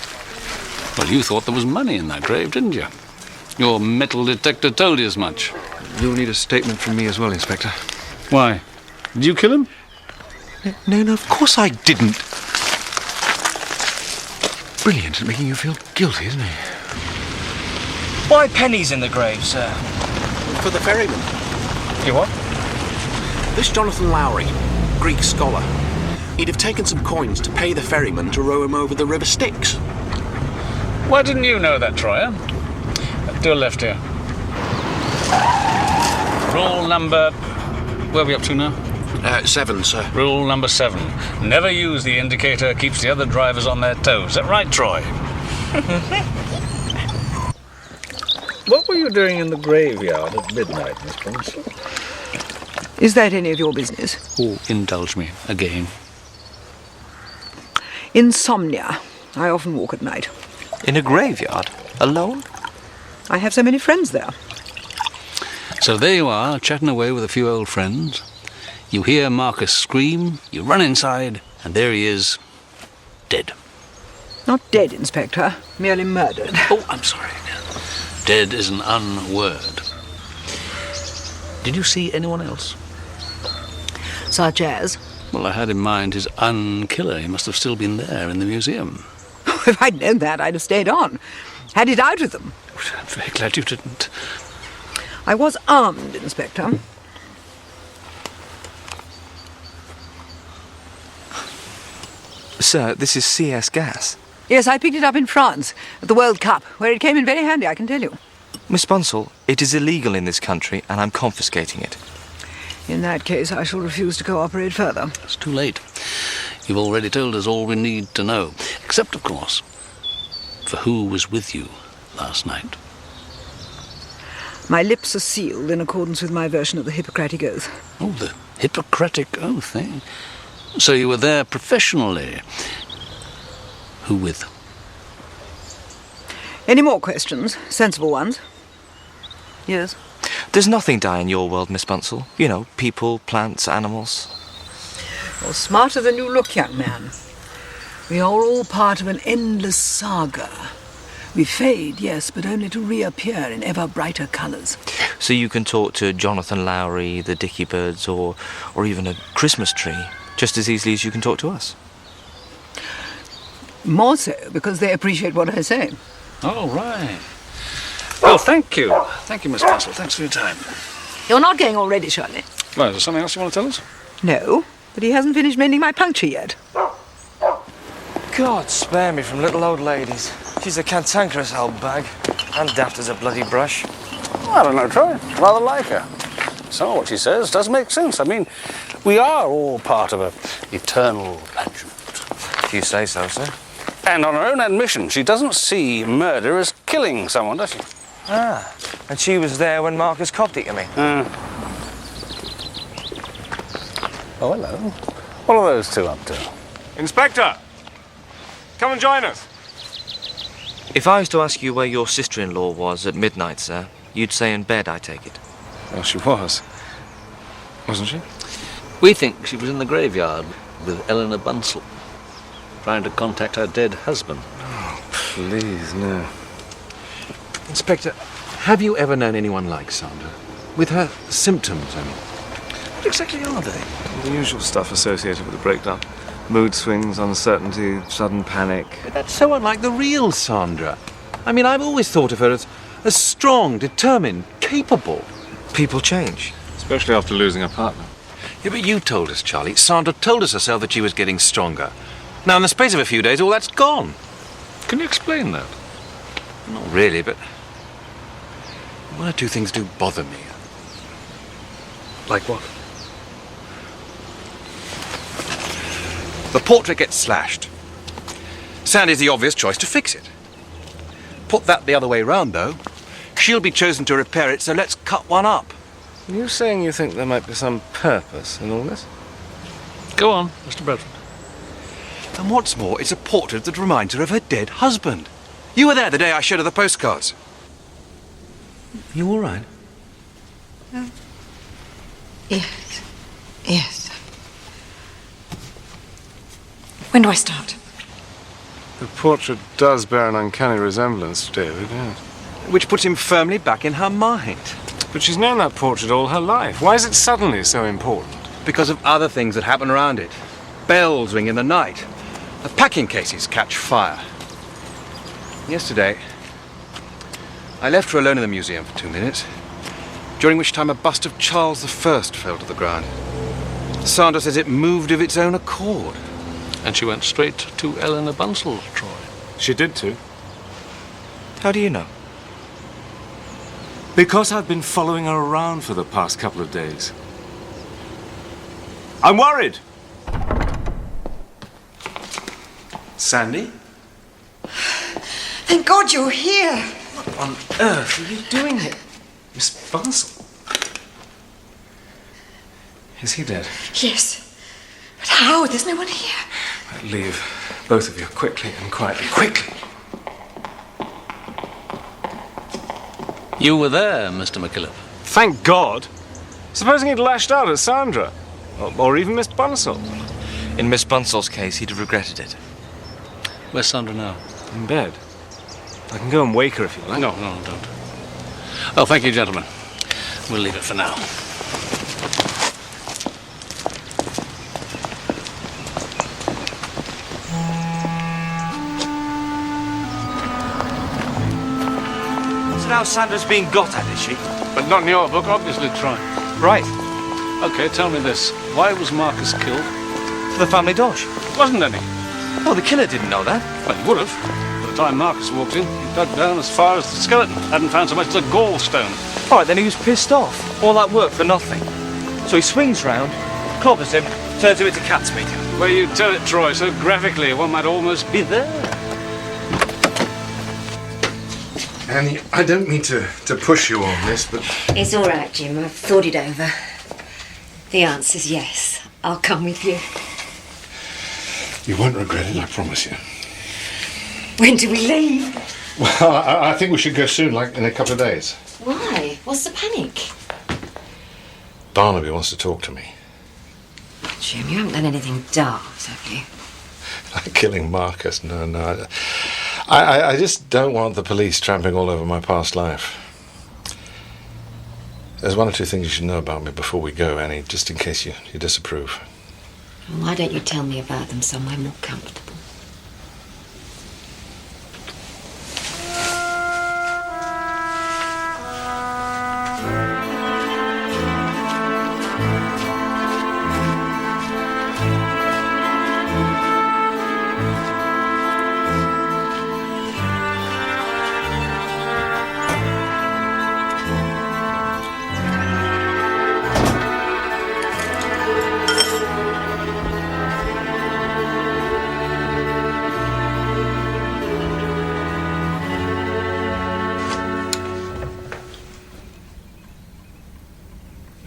Speaker 10: Well, you thought there was money in that grave, didn't you? Your metal detector told you as much.
Speaker 14: You'll need a statement from me as well, Inspector.
Speaker 10: Why? Did you kill him?
Speaker 14: No, of course I didn't. Brilliant at making you feel guilty, isn't he?
Speaker 12: Why pennies in the grave, sir?
Speaker 6: For the ferryman.
Speaker 12: You what?
Speaker 6: This Jonathan Lowry, Greek scholar, he'd have taken some coins to pay the ferryman to row him over the River Styx.
Speaker 10: Why didn't you know that, Troy? Do a left here. Rule number... Where are we up to now?
Speaker 6: 7, sir.
Speaker 10: Rule number 7. Never use the indicator, keeps the other drivers on their toes. Is that right, Troy? What were you doing in the graveyard at midnight, Miss Bunsell?
Speaker 16: Is that any of your business?
Speaker 10: Oh, indulge me again.
Speaker 16: Insomnia. I often walk at night.
Speaker 12: In a graveyard? Alone?
Speaker 16: I have so many friends there.
Speaker 10: So there you are, chatting away with a few old friends. You hear Marcus scream, you run inside, and there he is, dead.
Speaker 16: Not dead, Inspector. Merely murdered.
Speaker 10: Oh, I'm sorry. Dead is an unword. Did you see anyone else?
Speaker 16: Such as?
Speaker 10: Well, I had in mind his unkiller. He must have still been there in the museum.
Speaker 16: If I'd known that, I'd have stayed on. Had it out with them.
Speaker 10: I'm very glad you didn't.
Speaker 16: I was armed, Inspector.
Speaker 12: Sir, this is CS gas.
Speaker 16: Yes, I picked it up in France, at the World Cup, where it came in very handy, I can tell you.
Speaker 12: Miss Bunsell, it is illegal in this country, and I'm confiscating it.
Speaker 16: In that case, I shall refuse to cooperate further.
Speaker 10: It's too late. You've already told us all we need to know. Except, of course, for who was with you last night.
Speaker 16: My lips are sealed in accordance with my version of the Hippocratic Oath.
Speaker 10: Oh, the Hippocratic Oath, eh? So you were there professionally. Who with?
Speaker 16: Any more questions? Sensible ones? Yes.
Speaker 12: There's nothing die in your world, Miss Bunsell. You know, people, plants, animals.
Speaker 16: You're smarter than you look, young man. We are all part of an endless saga. We fade, yes, but only to reappear in ever brighter colours.
Speaker 12: So you can talk to Jonathan Lowry, the Dicky Birds, or even a Christmas tree, just as easily as you can talk to us.
Speaker 16: More so, because they appreciate what I say.
Speaker 10: Oh, right. Well, thank you. Thank you, Miss Bunsell. Thanks for your time.
Speaker 16: You're not going already, surely?
Speaker 10: Well, is there something else you want to tell us?
Speaker 16: No, but he hasn't finished mending my puncture yet.
Speaker 12: God spare me from little old ladies. She's a cantankerous old bag, and daft as a bloody brush.
Speaker 10: I don't know, Troy. Rather like her. Some of what she says does make sense. I mean, we are all part of an eternal pageant.
Speaker 12: If you say so, sir.
Speaker 10: And on her own admission, she doesn't see murder as killing someone, does she?
Speaker 12: Ah, and she was there when Marcus copped it, you mean?
Speaker 10: Oh, hello. What are those two up to?
Speaker 7: Inspector! Come and join us.
Speaker 12: If I was to ask you where your sister-in-law was at midnight, sir, you'd say in bed, I take it.
Speaker 7: Well, she was. Wasn't she?
Speaker 10: We think she was in the graveyard with Eleanor Bunsell, trying to contact her dead husband.
Speaker 7: Oh, please, no.
Speaker 14: Inspector, have you ever known anyone like Sandra? With her symptoms, I mean.
Speaker 10: What exactly are they?
Speaker 7: The usual stuff associated with the breakdown. Mood swings, uncertainty, sudden panic.
Speaker 14: That's so unlike the real Sandra. I mean, I've always thought of her as strong, determined, capable.
Speaker 12: People change.
Speaker 7: Especially after losing a partner.
Speaker 14: Yeah, but you told us, Charlie. Sandra told us herself that she was getting stronger. Now, in the space of a few days, all that's gone.
Speaker 10: Can you explain that?
Speaker 14: Not really, but...
Speaker 6: One or two things do bother me.
Speaker 9: Like what?
Speaker 6: The portrait gets slashed. Sandy's the obvious choice to fix it. Put that the other way round, though. She'll be chosen to repair it, so let's cut one up.
Speaker 7: Are you saying you think there might be some purpose in all this?
Speaker 10: Go on, Mr. Bradford.
Speaker 6: And what's more, it's a portrait that reminds her of her dead husband. You were there the day I showed her the postcards.
Speaker 14: You all right?
Speaker 2: Yes. Yes. When do I start?
Speaker 7: The portrait does bear an uncanny resemblance to David, yes.
Speaker 6: Which puts him firmly back in her mind.
Speaker 7: But she's known that portrait all her life. Why is it suddenly so important?
Speaker 6: Because of other things that happen around it. Bells ring in the night. The packing cases catch fire. Yesterday, I left her alone in the museum for 2 minutes, during which time a bust of Charles I fell to the ground. Sandra says it moved of its own accord.
Speaker 10: And she went straight to Eleanor Bunsell, Troy.
Speaker 7: She did too.
Speaker 12: How do you know?
Speaker 7: Because I've been following her around for the past couple of days. I'm worried! Sandy?
Speaker 2: Thank God you're here.
Speaker 12: What on earth are you doing here?
Speaker 7: Miss Bunsell? Is he dead?
Speaker 2: Yes. But how? There's no one here.
Speaker 7: Leave, both of you, quickly and quietly. Quickly!
Speaker 10: You were there, Mr. McKillop.
Speaker 7: Thank God! Supposing he'd lashed out at Sandra. Or even Miss Bunsell.
Speaker 12: In Miss Bunsell's case, he'd have regretted it.
Speaker 10: Where's Sandra now?
Speaker 7: In bed. I can go and wake her if you like.
Speaker 10: No, don't. Oh, thank you, gentlemen. We'll leave it for now.
Speaker 12: So now Sandra's being got at, is she?
Speaker 10: But not in your book, obviously, Troy.
Speaker 12: Right.
Speaker 10: Okay, tell me this. Why was Marcus killed?
Speaker 12: For the family dosh.
Speaker 10: Wasn't any.
Speaker 12: Well, the killer didn't know that.
Speaker 10: Well, he would have. By the time Marcus walked in, he dug down as far as the skeleton. Hadn't found so much as a gallstone.
Speaker 12: All right, then he was pissed off. All that work for nothing. So he swings round, clobbers him, turns him into cat's meat.
Speaker 10: Well, you tell it, Troy, so graphically, one might almost be there.
Speaker 11: Annie, I don't mean to push you on this, but...
Speaker 15: It's all right, Jim. I've thought it over. The answer's yes. I'll come with you.
Speaker 11: You won't regret it, I promise you.
Speaker 15: When do we leave?
Speaker 11: Well, I think we should go soon, like in a couple of days.
Speaker 15: Why? What's the panic?
Speaker 11: Barnaby wants to talk to me.
Speaker 15: Jim, you haven't done anything daft, have you?
Speaker 11: Like killing Marcus, no. I just don't want the police tramping all over my past life. There's one or two things you should know about me before we go, Annie, just in case you disapprove.
Speaker 15: Well, why don't you tell me about them somewhere more comfortable?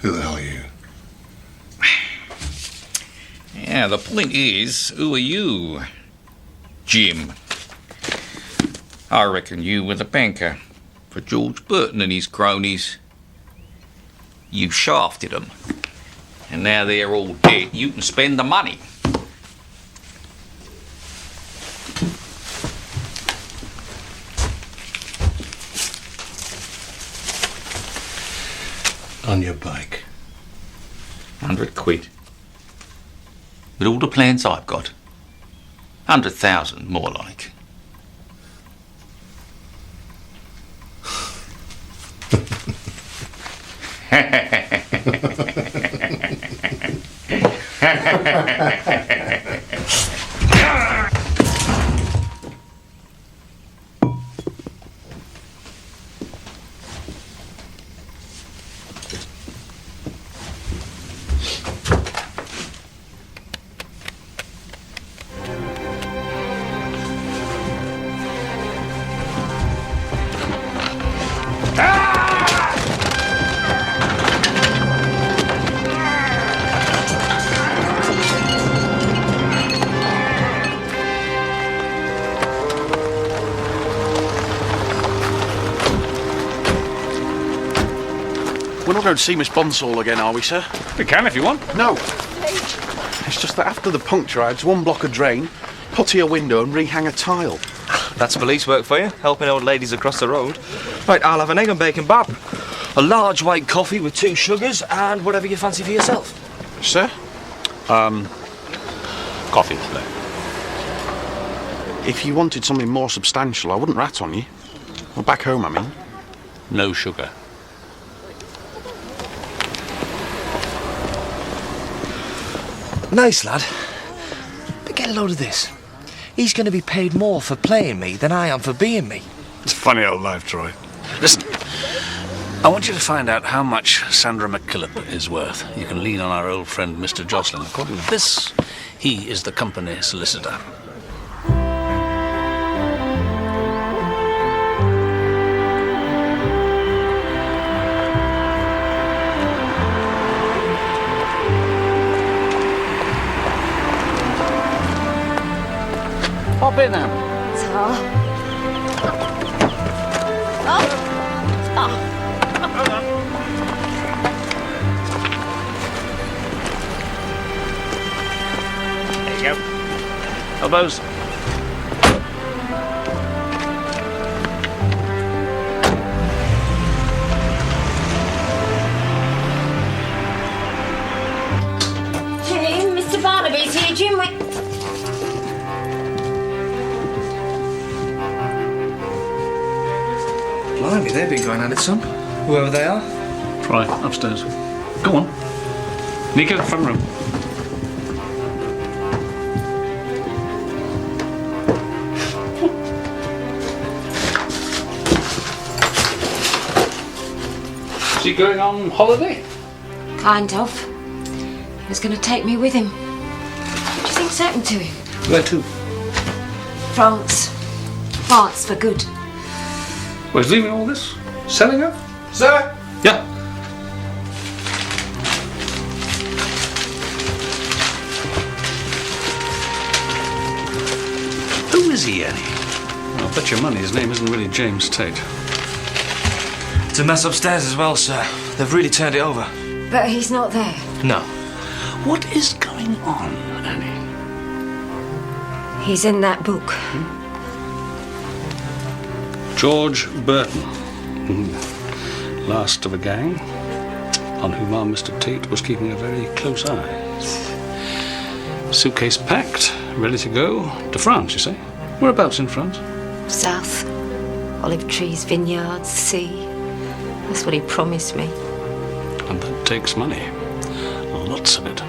Speaker 11: Who the hell are you?
Speaker 19: Yeah, the point is, who are you? Jim. I reckon you were the banker for George Burton and his cronies. You shafted them, and now they're all dead. You can spend the money.
Speaker 11: On your bike.
Speaker 19: 100 quid. With all the plans I've got. 100,000, more like.
Speaker 6: We're not going to see Miss Bonsall again, are we, sir?
Speaker 3: We can if you want.
Speaker 6: No. It's just that after the puncture, I had to unblock a drain, putty a window and rehang a tile.
Speaker 12: That's police work for you, helping old ladies across the road. Right, I'll have an egg and bacon bap, a large white coffee with 2 sugars, and whatever you fancy for yourself.
Speaker 6: Sir?
Speaker 3: Coffee, please.
Speaker 6: If you wanted something more substantial, I wouldn't rat on you. Well, back home, I mean.
Speaker 3: No sugar.
Speaker 12: Nice lad. But get a load of this. He's going to be paid more for playing me than I am for being me.
Speaker 3: It's a funny old life, Troy. Listen, I want you to find out how much Sandra McKillop is worth. You can lean on our old friend, Mr. Jocelyn. According to this, he is the company solicitor. Hop in then. There you go. Elbows.
Speaker 13: Jim, Mr. Barnaby's here. Jim, wait.
Speaker 12: Blimey, they've been going at it some. Whoever they are.
Speaker 3: Troy, upstairs. Go on. Nico, front room. Is he going on holiday?
Speaker 13: Kind of. He was going to take me with him. What do you think's happened to him?
Speaker 3: Where to?
Speaker 13: France. France for good.
Speaker 3: Well, he's leaving all this? Selling her?
Speaker 11: Sir?
Speaker 3: Yeah. Who is he, Annie? Well, I'll bet your money his name isn't really James Tate.
Speaker 12: It's a mess upstairs as well, sir. They've really turned it over.
Speaker 13: But he's not there.
Speaker 12: No.
Speaker 3: What is going on, Annie?
Speaker 13: He's in that book.
Speaker 3: George Burton. Last of a gang, on whom our Mr. Tate was keeping a very close eye. Suitcase packed, ready to go. To France, you say? Whereabouts in France?
Speaker 13: South. Olive trees, vineyards, sea. That's what he promised me.
Speaker 3: And that takes money. Lots of it.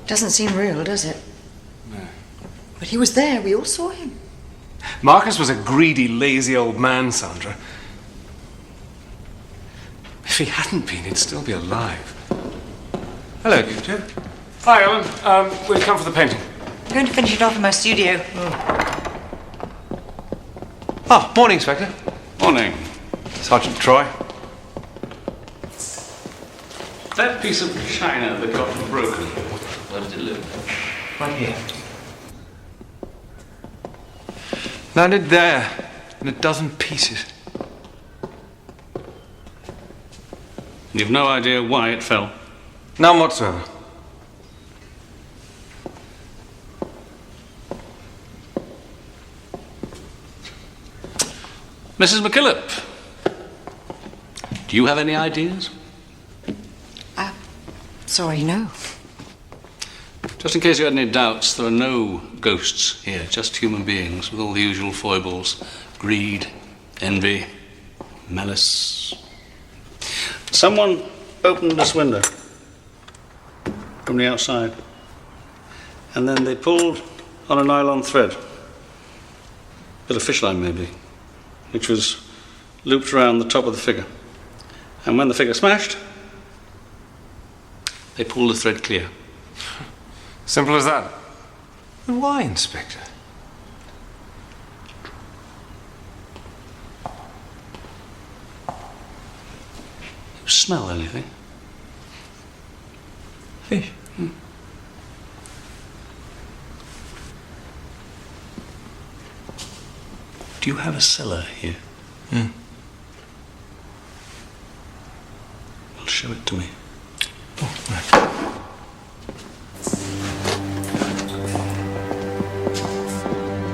Speaker 2: Doesn't seem real, does it?
Speaker 11: No.
Speaker 2: But he was there. We all saw him.
Speaker 11: Marcus was a greedy, lazy old man, Sandra. If he hadn't been, he'd still be alive. Hello, Jim.
Speaker 3: Hi, Alan. We've come for the painting.
Speaker 2: I'm going to finish it off in my studio.
Speaker 11: Oh, morning, Inspector.
Speaker 3: Morning.
Speaker 11: Sergeant Troy.
Speaker 3: That piece of china that got broken, where did it live?
Speaker 11: Right here. Landed there, in a dozen pieces.
Speaker 3: You've no idea why it fell?
Speaker 11: None whatsoever.
Speaker 3: Mrs. McKillop, do you have any ideas?
Speaker 2: Sorry, no.
Speaker 3: Just in case you had any doubts, there are no ghosts here, just human beings with all the usual foibles. Greed, envy, malice. Someone opened this window from the outside, and then they pulled on a nylon thread, bit of fish line maybe, which was looped around the top of the figure. And when the figure smashed, they pulled the thread clear.
Speaker 9: Simple as that.
Speaker 11: And why, Inspector?
Speaker 3: You smell anything?
Speaker 14: Fish.
Speaker 3: Do you have a cellar here? Well, show it to me.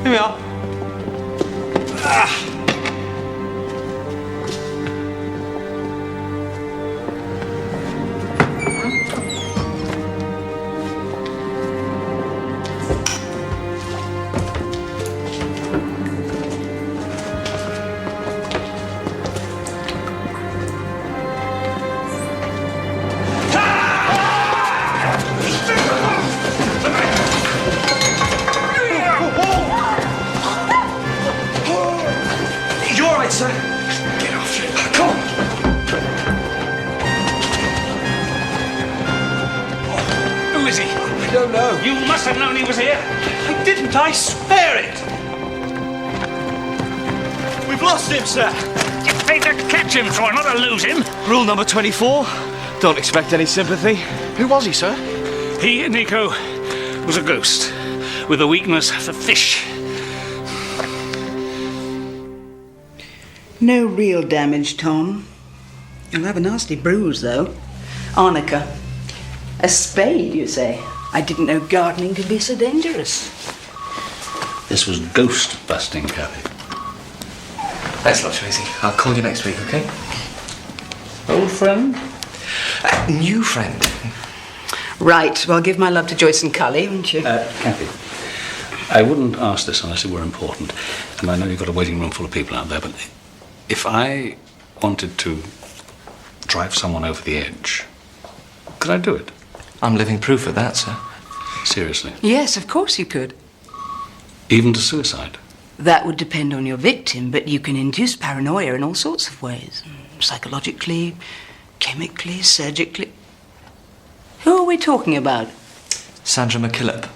Speaker 9: Here we are.
Speaker 12: You all right, sir? Get off it. Come on.
Speaker 10: Who is he?
Speaker 12: I don't know.
Speaker 10: You must have known he was here.
Speaker 12: I didn't. I swear it. We've lost him, sir.
Speaker 10: You paid to catch him, Troy, not to lose him.
Speaker 12: Rule number 24. Don't expect any sympathy.
Speaker 6: Who was he, sir?
Speaker 10: He, Nico, was a ghost with a weakness for fish.
Speaker 20: No real damage, Tom. You'll have a nasty bruise, though. Arnica. A spade, you say? I didn't know gardening could be so dangerous.
Speaker 3: This was ghost busting, Kathy.
Speaker 12: Thanks a lot, Tracy. I'll call you next week, okay?
Speaker 3: Old friend?
Speaker 12: New friend.
Speaker 20: Right, well, give my love to Joyce and Cully, won't you?
Speaker 3: Kathy, I wouldn't ask this unless it were important. And I know you've got a waiting room full of people out there, but if I wanted to drive someone over the edge, could I do it?
Speaker 12: I'm living proof of that, sir.
Speaker 3: Seriously?
Speaker 20: Yes, of course you could.
Speaker 3: Even to suicide?
Speaker 20: That would depend on your victim, but you can induce paranoia in all sorts of ways. Psychologically, chemically, surgically. Who are we talking about?
Speaker 12: Sandra McKillop.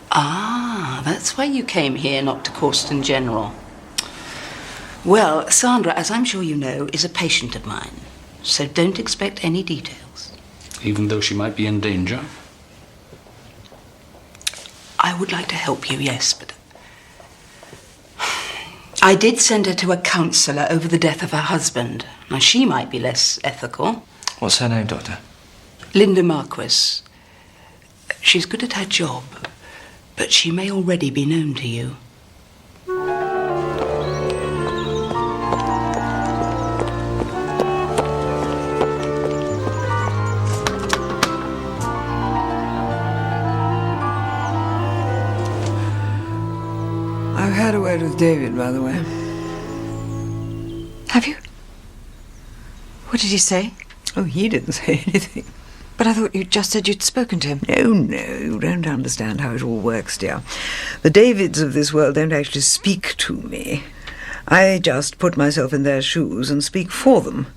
Speaker 20: Ah, that's why you came here, not to Corston General. Well, Sandra, as I'm sure you know, is a patient of mine, so don't expect any details.
Speaker 3: Even though she might be in danger?
Speaker 20: I would like to help you, yes, but I did send her to a counsellor over the death of her husband. Now, she might be less ethical.
Speaker 12: What's her name, Doctor?
Speaker 20: Linda Marquis. She's good at her job, but she may already be known to you.
Speaker 16: I've had a word with David, by the way.
Speaker 2: Have you? What did he say?
Speaker 16: Oh, he didn't say anything.
Speaker 2: But I thought you just said you'd spoken to him.
Speaker 16: No, you don't understand how it all works, dear. The Davids of this world don't actually speak to me. I just put myself in their shoes and speak for them.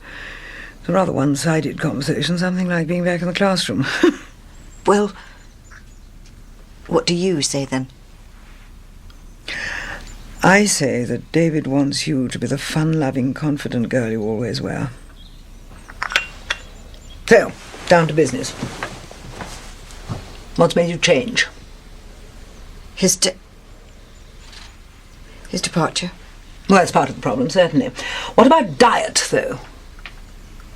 Speaker 16: It's a rather one-sided conversation, something like being back in the classroom.
Speaker 2: Well, what do you say then?
Speaker 16: I say that David wants you to be the fun-loving, confident girl you always were. So, down to business. What's made you change?
Speaker 2: His departure.
Speaker 16: Well, that's part of the problem, certainly. What about diet, though?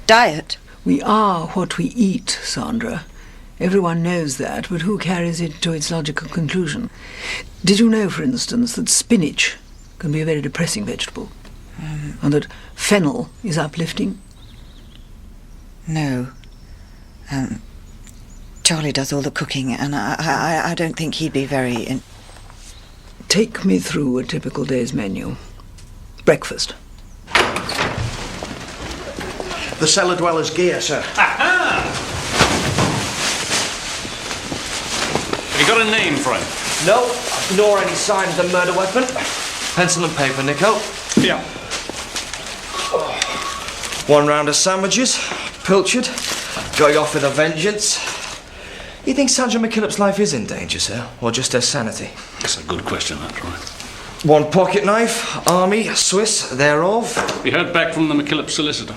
Speaker 2: Diet?
Speaker 16: We are what we eat, Sandra. Everyone knows that, but who carries it to its logical conclusion? Did you know, for instance, that spinach can be a very depressing vegetable? And that fennel is uplifting?
Speaker 2: No. Charlie does all the cooking, and I don't think he'd be very...
Speaker 16: Take me through a typical day's menu. Breakfast.
Speaker 6: The cellar dweller's gear, sir.
Speaker 10: Aha! Have you got a name for him?
Speaker 12: No, nor any sign of the murder weapon. Pencil and paper, Nico.
Speaker 10: Yeah.
Speaker 12: One round of sandwiches, pilchard. Got you off with a vengeance. You think Sandra McKillop's life is in danger, sir? Or just her sanity?
Speaker 3: That's a good question, that's right.
Speaker 12: One pocket knife, army, Swiss, thereof.
Speaker 3: We heard back from the McKillop solicitor.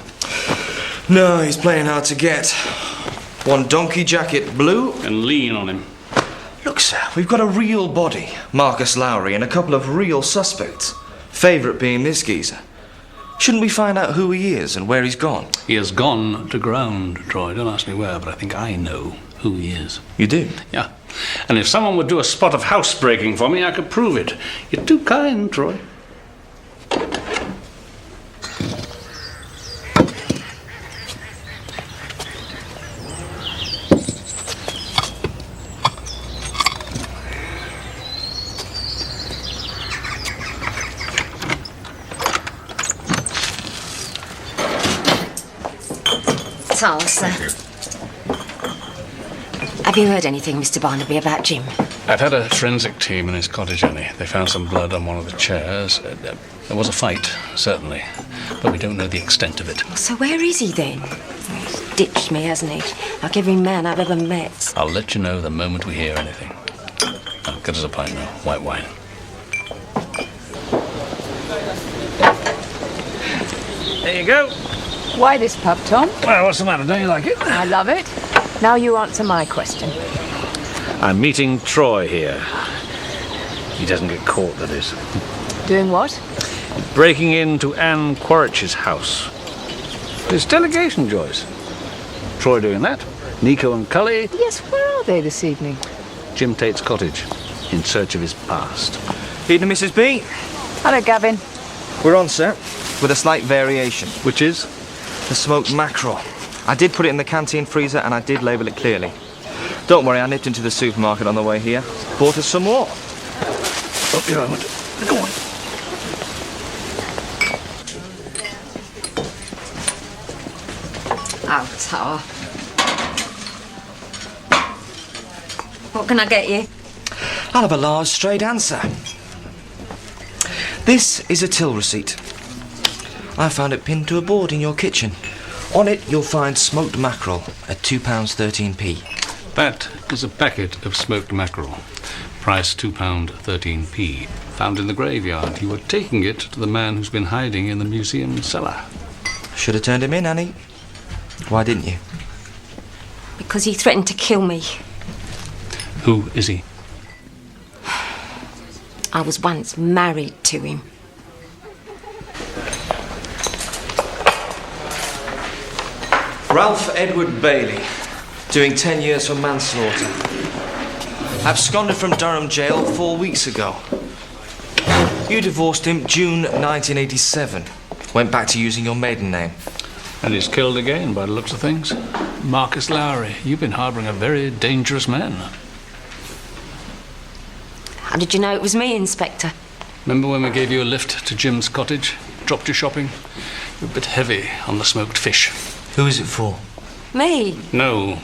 Speaker 12: No, he's playing hard to get. One donkey jacket, blue.
Speaker 3: And lean on him.
Speaker 12: Look, sir, we've got a real body, Marcus Lowry, and a couple of real suspects. Favourite being this geezer. Shouldn't we find out who he is and where he's gone?
Speaker 3: He has gone to ground, Troy. Don't ask me where, but I think I know who he is.
Speaker 12: You do?
Speaker 3: Yeah. And if someone would do a spot of housebreaking for me, I could prove it. You're too kind, Troy.
Speaker 13: Sir. Have you heard anything, Mr. Barnaby, about Jim?
Speaker 3: I've had a forensic team in his cottage, Annie. They found some blood on one of the chairs. There was a fight, certainly, but we don't know the extent of it.
Speaker 13: So where is he then? He's ditched me, hasn't he? Like every man I've ever met.
Speaker 3: I'll let you know the moment we hear anything. Now, get us a pint now. White wine. There you go.
Speaker 16: Why this pub, Tom?
Speaker 3: Well, what's the matter? Don't you like it?
Speaker 16: I love it. Now you answer my question.
Speaker 1: I'm meeting Troy here. He doesn't get caught, that is.
Speaker 16: Doing what?
Speaker 1: Breaking into Anne Quaritch's house. It's delegation, Joyce. Troy doing that. Nico and Cully.
Speaker 16: Yes, where are they this evening?
Speaker 1: Jim Tate's cottage, in search of his past.
Speaker 12: Evening, Mrs. B.
Speaker 16: Hello, Gavin.
Speaker 12: We're on, sir, with a slight variation.
Speaker 1: Which is?
Speaker 12: The smoked mackerel. I did put it in the canteen freezer and I did label it clearly. Don't worry, I nipped into the supermarket on the way here. Bought us some more.
Speaker 1: Up your moment. Go on.
Speaker 13: Oh, Tar. What can I get you?
Speaker 12: I'll have a large straight answer. This is a till receipt. I found it pinned to a board in your kitchen. On it, you'll find smoked mackerel at £2.13p.
Speaker 3: That is a packet of smoked mackerel. Price £2.13p. Found in the graveyard. You were taking it to the man who's been hiding in the museum cellar.
Speaker 12: Should have turned him in, Annie. Why didn't you?
Speaker 13: Because he threatened to kill me.
Speaker 3: Who is he?
Speaker 13: I was once married to him.
Speaker 12: Ralph Edward Bailey, doing 10 years for manslaughter. Absconded from Durham jail 4 weeks ago. You divorced him June 1987. Went back to using your maiden name.
Speaker 3: And he's killed again, by the looks of things. Marcus Lowry, you've been harbouring a very dangerous man.
Speaker 13: How did you know it was me, Inspector?
Speaker 3: Remember when we gave you a lift to Jim's cottage? Dropped you shopping? You're a bit heavy on the smoked fish.
Speaker 12: Who is it for?
Speaker 13: Me?
Speaker 3: No.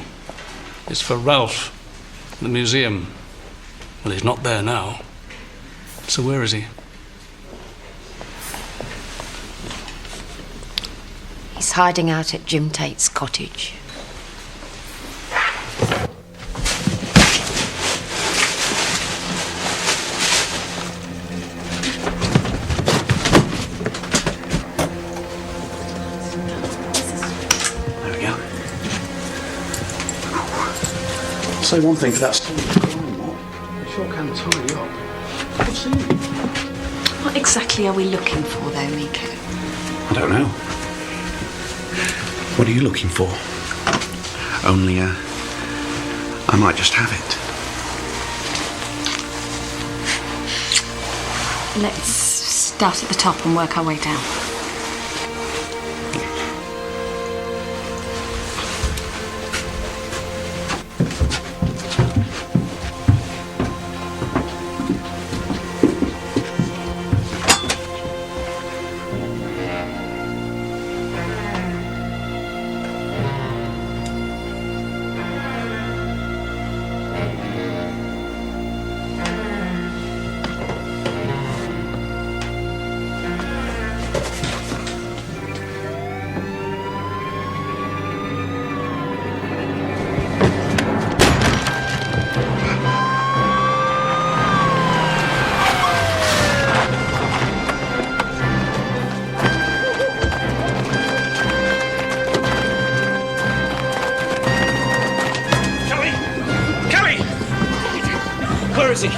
Speaker 3: It's for Ralph. The museum. Well, he's not there now. So where is he?
Speaker 13: He's hiding out at Jim Tate's cottage.
Speaker 6: There we go. Say one thing for that story. It sure can tie you up. What's in it?
Speaker 2: What exactly are we looking for, though, Nico?
Speaker 6: I don't know. What are you looking for? Only, I might just have it.
Speaker 2: Let's start at the top and work our way down.
Speaker 10: is he?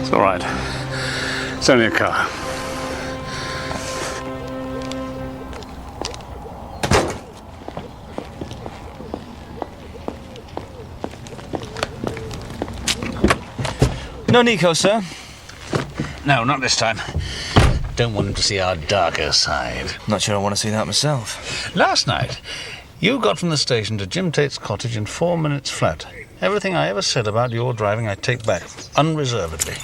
Speaker 7: It's all right. It's only a car.
Speaker 12: No Nico, sir?
Speaker 10: No, not this time. Don't want him to see our darker side.
Speaker 12: Not sure I want to see that myself.
Speaker 10: Last night, you got from the station to Jim Tate's cottage in 4 minutes flat. Everything I ever said about your driving I take back, unreservedly.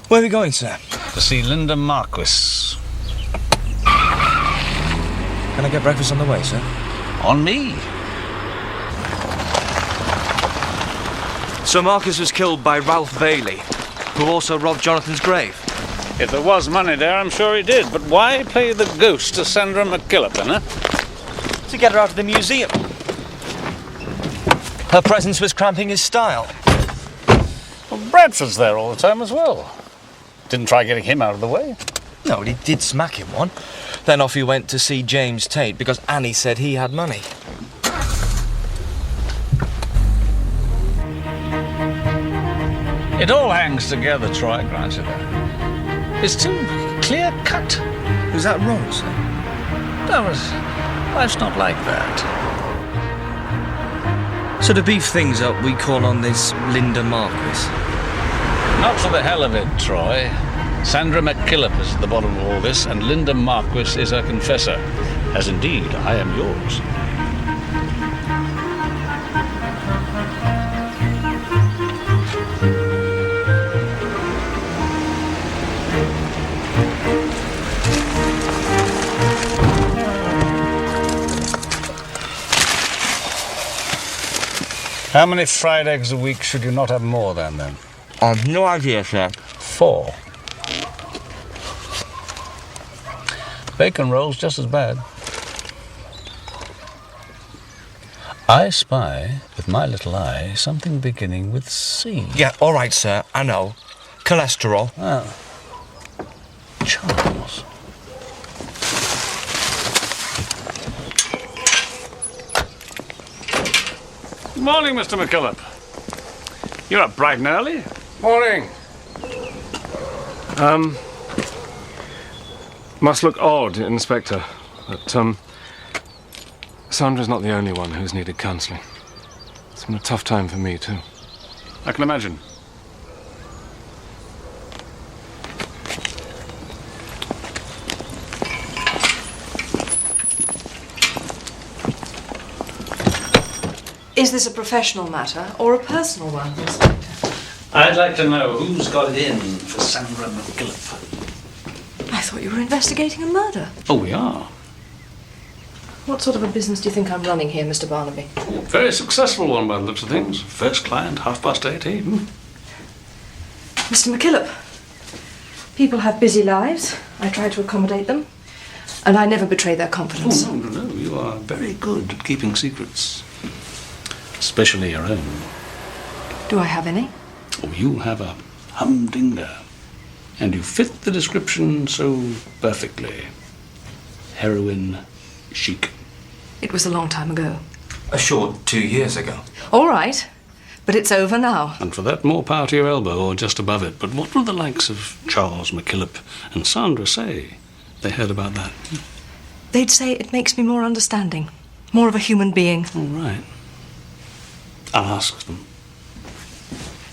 Speaker 12: Where are we going, sir?
Speaker 10: To see Linda Marquis.
Speaker 12: Can I get breakfast on the way, sir?
Speaker 10: On me.
Speaker 12: So Marcus was killed by Ralph Bailey, who also robbed Jonathan's grave.
Speaker 10: If there was money there, I'm sure he did. But why play the ghost to Sandra McKillop, huh?
Speaker 12: To get her out of the museum. Her presence was cramping his style.
Speaker 10: Well, Bradford's there all the time as well. Didn't try getting him out of the way.
Speaker 12: No, but he did smack him one. Then off he went to see James Tate because Annie said he had money.
Speaker 10: It all hangs together, Troy, grant you that. It's too clear-cut.
Speaker 12: Was that wrong, sir?
Speaker 10: No, life's not like that.
Speaker 12: So to beef things up, we call on this Linda Marquis.
Speaker 10: Not for the hell of it, Troy. Sandra McKillop is at the bottom of all this, and Linda Marquis is her confessor. As indeed, I am yours. How many fried eggs a week should you not have more than, then?
Speaker 12: I've no idea, sir.
Speaker 10: 4. Bacon rolls just as bad. I spy, with my little eye, something beginning with C.
Speaker 12: Yeah, all right, sir. I know. Cholesterol.
Speaker 10: Ah. Charles. Morning, Mr. McKillop. You're up bright and early.
Speaker 7: Morning. Must look odd, Inspector, but, Sandra's not the only one who's needed counselling. It's been a tough time for me, too.
Speaker 10: I can imagine.
Speaker 4: Is this a professional matter or a personal one, Inspector?
Speaker 10: I'd like to know who's got it in for Sandra McKillop.
Speaker 4: I thought you were investigating a murder.
Speaker 10: Oh, we are.
Speaker 4: What sort of a business do you think I'm running here, Mr. Barnaby?
Speaker 10: Very successful one by the looks of things. First client, 8:30.
Speaker 4: Mr. McKillop, people have busy lives. I try to accommodate them. And I never betray their confidence.
Speaker 10: Oh, no. You are very good at keeping secrets. Especially your own.
Speaker 4: Do I have any?
Speaker 10: Oh, you have a humdinger. And you fit the description so perfectly. Heroin chic.
Speaker 4: It was a long time ago.
Speaker 12: A short 2 years ago.
Speaker 4: All right, but it's over now.
Speaker 10: And for that, more power to your elbow or just above it. But what will the likes of Charles McKillop and Sandra say if they heard about that?
Speaker 4: They'd say it makes me more understanding, more of a human being.
Speaker 10: All right. I'll ask them.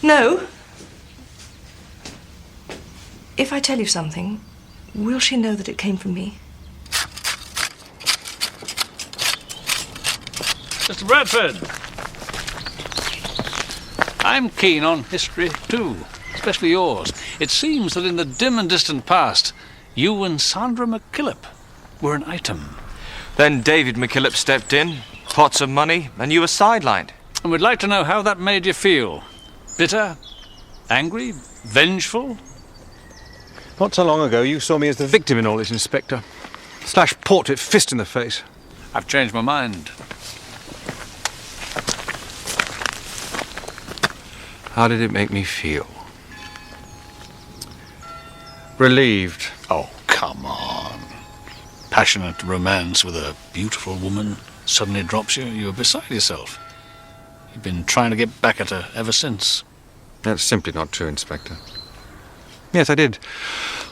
Speaker 4: No. If I tell you something, will she know that it came from me?
Speaker 10: Mr. Bradford, I'm keen on history too, especially yours. It seems that in the dim and distant past, you and Sandra McKillop were an item.
Speaker 12: Then David McKillop stepped in, pots of money, and you were sidelined.
Speaker 10: And we'd like to know how that made you feel. Bitter? Angry? Vengeful?
Speaker 9: Not so long ago, you saw me as the victim in all this, Inspector. Slash portrait, fist in the face.
Speaker 10: I've changed my mind.
Speaker 9: How did it make me feel? Relieved.
Speaker 21: Oh, come on. Passionate romance with a beautiful woman suddenly drops you. You're beside yourself. You've been trying to get back at her ever since.
Speaker 9: That's simply not true, Inspector. Yes, I did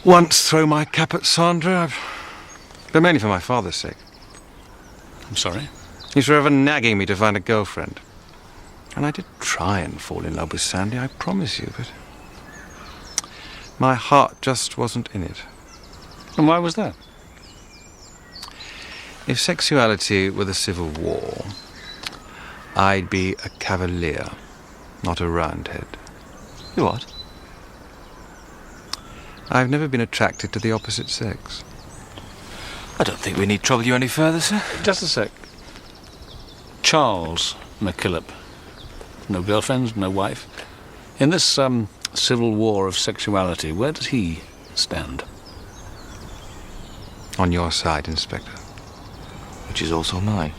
Speaker 9: once throw my cap at Sandra, but mainly for my father's sake.
Speaker 21: I'm sorry?
Speaker 9: He's forever nagging me to find a girlfriend. And I did try and fall in love with Sandy, I promise you, but my heart just wasn't in it.
Speaker 21: And why was that?
Speaker 9: If sexuality were the Civil War, I'd be a cavalier, not a roundhead.
Speaker 21: You what?
Speaker 9: I've never been attracted to the opposite sex.
Speaker 21: I don't think we need trouble you any further, sir. Just a sec. Charles McKillop. No girlfriends, no wife. In this civil war of sexuality, where does he stand?
Speaker 9: On your side, Inspector.
Speaker 12: Which is also mine.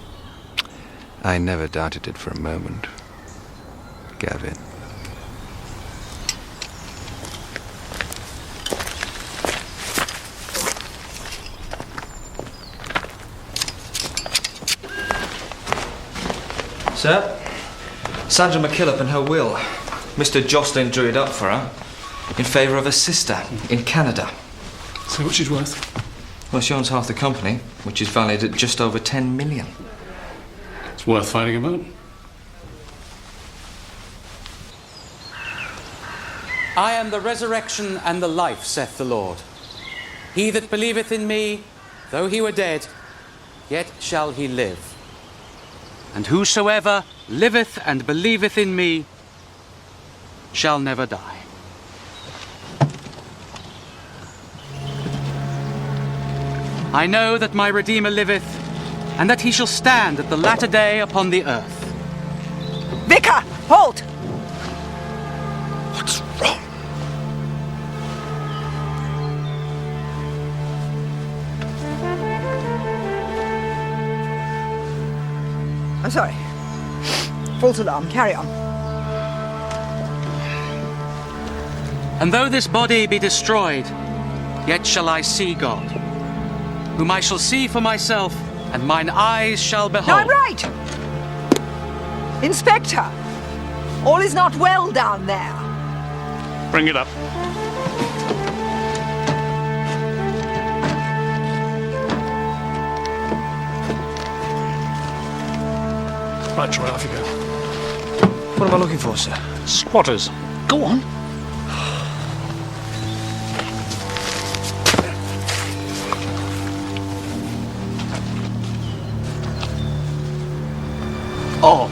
Speaker 9: I never doubted it for a moment. Gavin.
Speaker 12: Sir? Sandra McKillop and her will. Mr. Jocelyn drew it up for her in favour of her sister in Canada.
Speaker 21: So what she's worth?
Speaker 12: Well, she owns half the company, which is valued at just over 10 million.
Speaker 21: It's worth fighting about.
Speaker 22: I am the resurrection and the life, saith the Lord. He that believeth in me, though he were dead, yet shall he live. And whosoever liveth and believeth in me shall never die. I know that my Redeemer liveth, and that he shall stand at the latter day upon the earth.
Speaker 16: Vicar, halt!
Speaker 6: What's wrong?
Speaker 16: I'm sorry. False alarm. Carry on.
Speaker 22: And though this body be destroyed, yet shall I see God, whom I shall see for myself, and mine eyes shall behold.
Speaker 16: No, I'm right! Inspector! All is not well down there.
Speaker 21: Bring it up. Right, Troy, off you go.
Speaker 12: What am I looking for, sir?
Speaker 21: Squatters. Go on. Oh.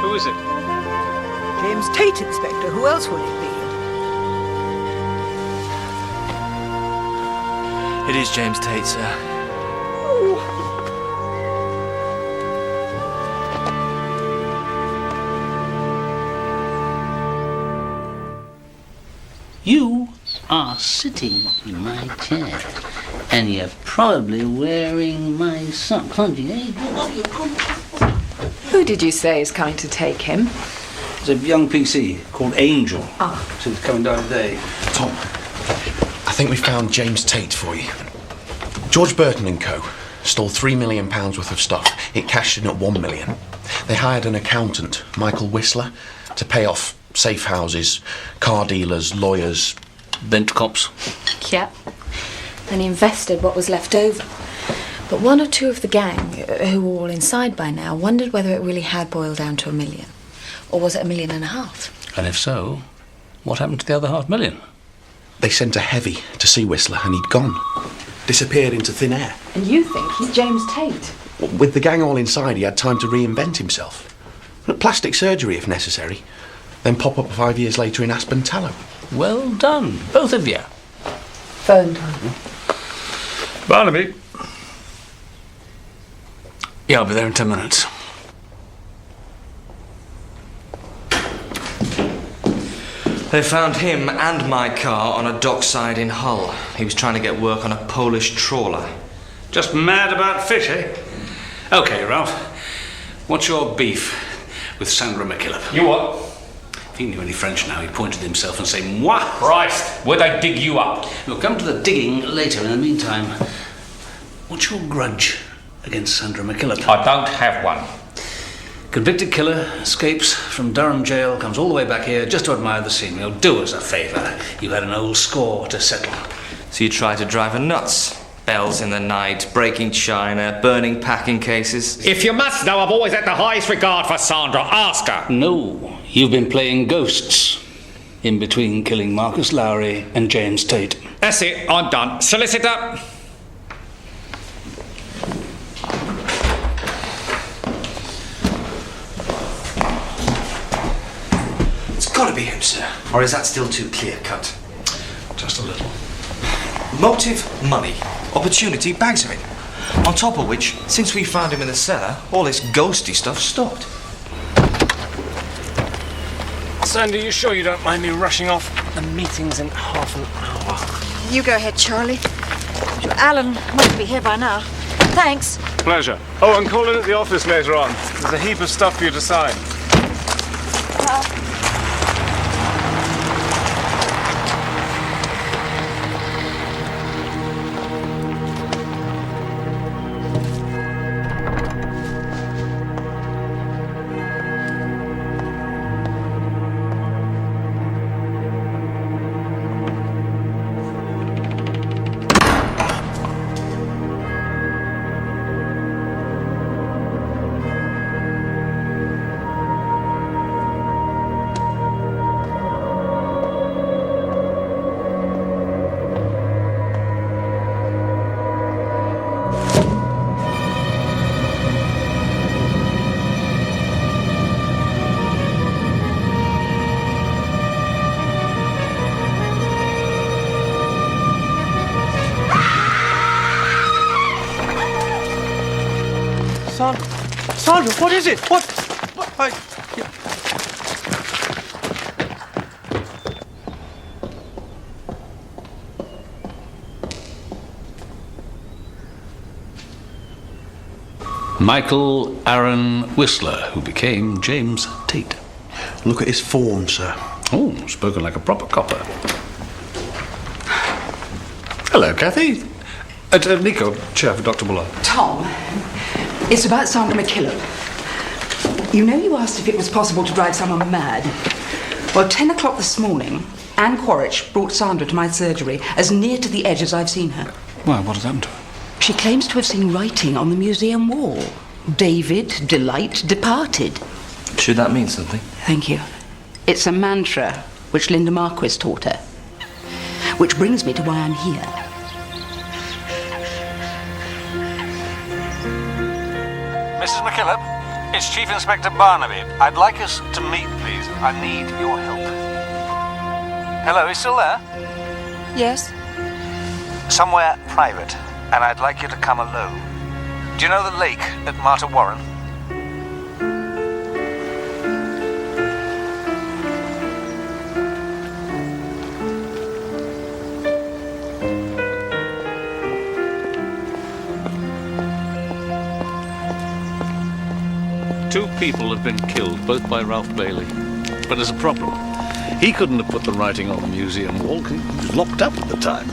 Speaker 21: Who is it?
Speaker 16: James Tate, Inspector. Who else would it be?
Speaker 12: It is James Tate, sir.
Speaker 10: You are sitting in my chair, and you're probably wearing my socks, aren't you?
Speaker 18: Who did you say is coming to take him?
Speaker 10: There's a young PC called Angel.
Speaker 18: Ah.
Speaker 10: So he's coming down today.
Speaker 6: Tom, I think we found James Tate for you. George Burton and Co. stole £3 million worth of stuff. It cashed in at £1 million. They hired an accountant, Michael Whistler, to pay off safe houses, car dealers, lawyers.
Speaker 10: Bent cops.
Speaker 5: Yep. And he invested what was left over. But one or two of the gang, who were all inside by now, wondered whether it really had boiled down to £1 million. Or was it £1.5 million?
Speaker 10: And if so, what happened to the other $500,000?
Speaker 6: They sent a heavy to see Whistler and he'd gone. Disappeared into thin air.
Speaker 18: And you think he's James Tate?
Speaker 6: With the gang all inside, he had time to reinvent himself. Plastic surgery if necessary. Then pop up 5 years later in Aspen Tallow.
Speaker 10: Well done, both of you.
Speaker 18: Phone time.
Speaker 21: Barnaby.
Speaker 10: Yeah, I'll be there in 10 minutes.
Speaker 12: They found him and my car on a dockside in Hull. He was trying to get work on a Polish trawler.
Speaker 10: Just mad about fish, eh? Okay, Ralph. What's your beef with Sandra McKillop?
Speaker 19: You what?
Speaker 10: If he knew any French now, he'd point at himself and say, moi!
Speaker 19: Christ, where'd I dig you up?
Speaker 10: We'll come to the digging later. In the meantime, what's your grudge against Sandra McKillop?
Speaker 19: I don't have one.
Speaker 10: Convicted killer, escapes from Durham jail, comes all the way back here just to admire the scenery. Oh, do us a favour. You had an old score to settle.
Speaker 12: So you tried to drive her nuts? Bells in the night, breaking china, burning packing cases.
Speaker 19: If you must know, I've always had the highest regard for Sandra. Ask her.
Speaker 10: No, you've been playing ghosts in between killing Marcus Lowry and James Tate.
Speaker 19: That's it, I'm done. Solicitor.
Speaker 12: It's got to be him, sir. Or is that still too clear-cut?
Speaker 10: Just a little.
Speaker 12: Motive, money. Opportunity, bags of it. On top of which, since we found him in the cellar, all this ghosty stuff stopped.
Speaker 7: Sandy, you sure you don't mind me rushing off? The meeting's in half an hour.
Speaker 2: You go ahead, Charlie. Sure, Alan must be here by now. Thanks.
Speaker 7: Pleasure. Oh, and call in at the office later on. There's a heap of stuff for you to sign.
Speaker 1: Sandra, what is it? What?
Speaker 10: Michael Aaron Whistler, who became James Tate.
Speaker 8: Look at his form, sir.
Speaker 10: Oh, spoken like a proper copper.
Speaker 11: Hello, Kathy. Nico, chair for Dr. Buller.
Speaker 20: Tom, it's about Sandra McKillop. You know you asked if it was possible to drive someone mad. Well, 10 o'clock this morning, Anne Quaritch brought Sandra to my surgery as near to the edge as I've seen her.
Speaker 10: Why, what has happened to her?
Speaker 20: She claims to have seen writing on the museum wall. David, delight, departed.
Speaker 12: Should that mean something?
Speaker 20: Thank you. It's a mantra which Linda Marquis taught her. Which brings me to why I'm here.
Speaker 1: Mrs. McKillop, it's Chief Inspector Barnaby. I'd like us to meet, please. I need your help. Hello, he's still there?
Speaker 2: Yes?
Speaker 1: Somewhere private, and I'd like you to come alone. Do you know the lake at Marta Warren?
Speaker 10: Two people have been killed, both by Ralph Bailey. But there's a problem. He couldn't have put the writing on the museum wall. He was locked up at the time.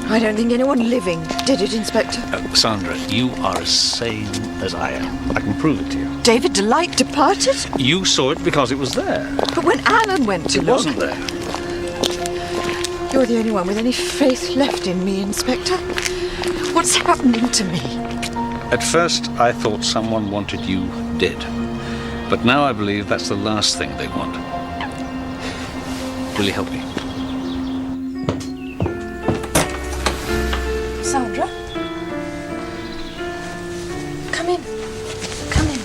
Speaker 2: I don't think anyone living did it, Inspector.
Speaker 10: Sandra, you are as sane as I am. I can prove it to you.
Speaker 2: David Delight departed?
Speaker 10: You saw it because it was there.
Speaker 2: But when Alan went to
Speaker 10: It
Speaker 2: look...
Speaker 10: wasn't there.
Speaker 2: You're the only one with any faith left in me, Inspector. What's happening to me?
Speaker 10: At first, I thought someone wanted you dead. But now I believe that's the last thing they want. Will you help me?
Speaker 2: Sandra? Come in. Come in.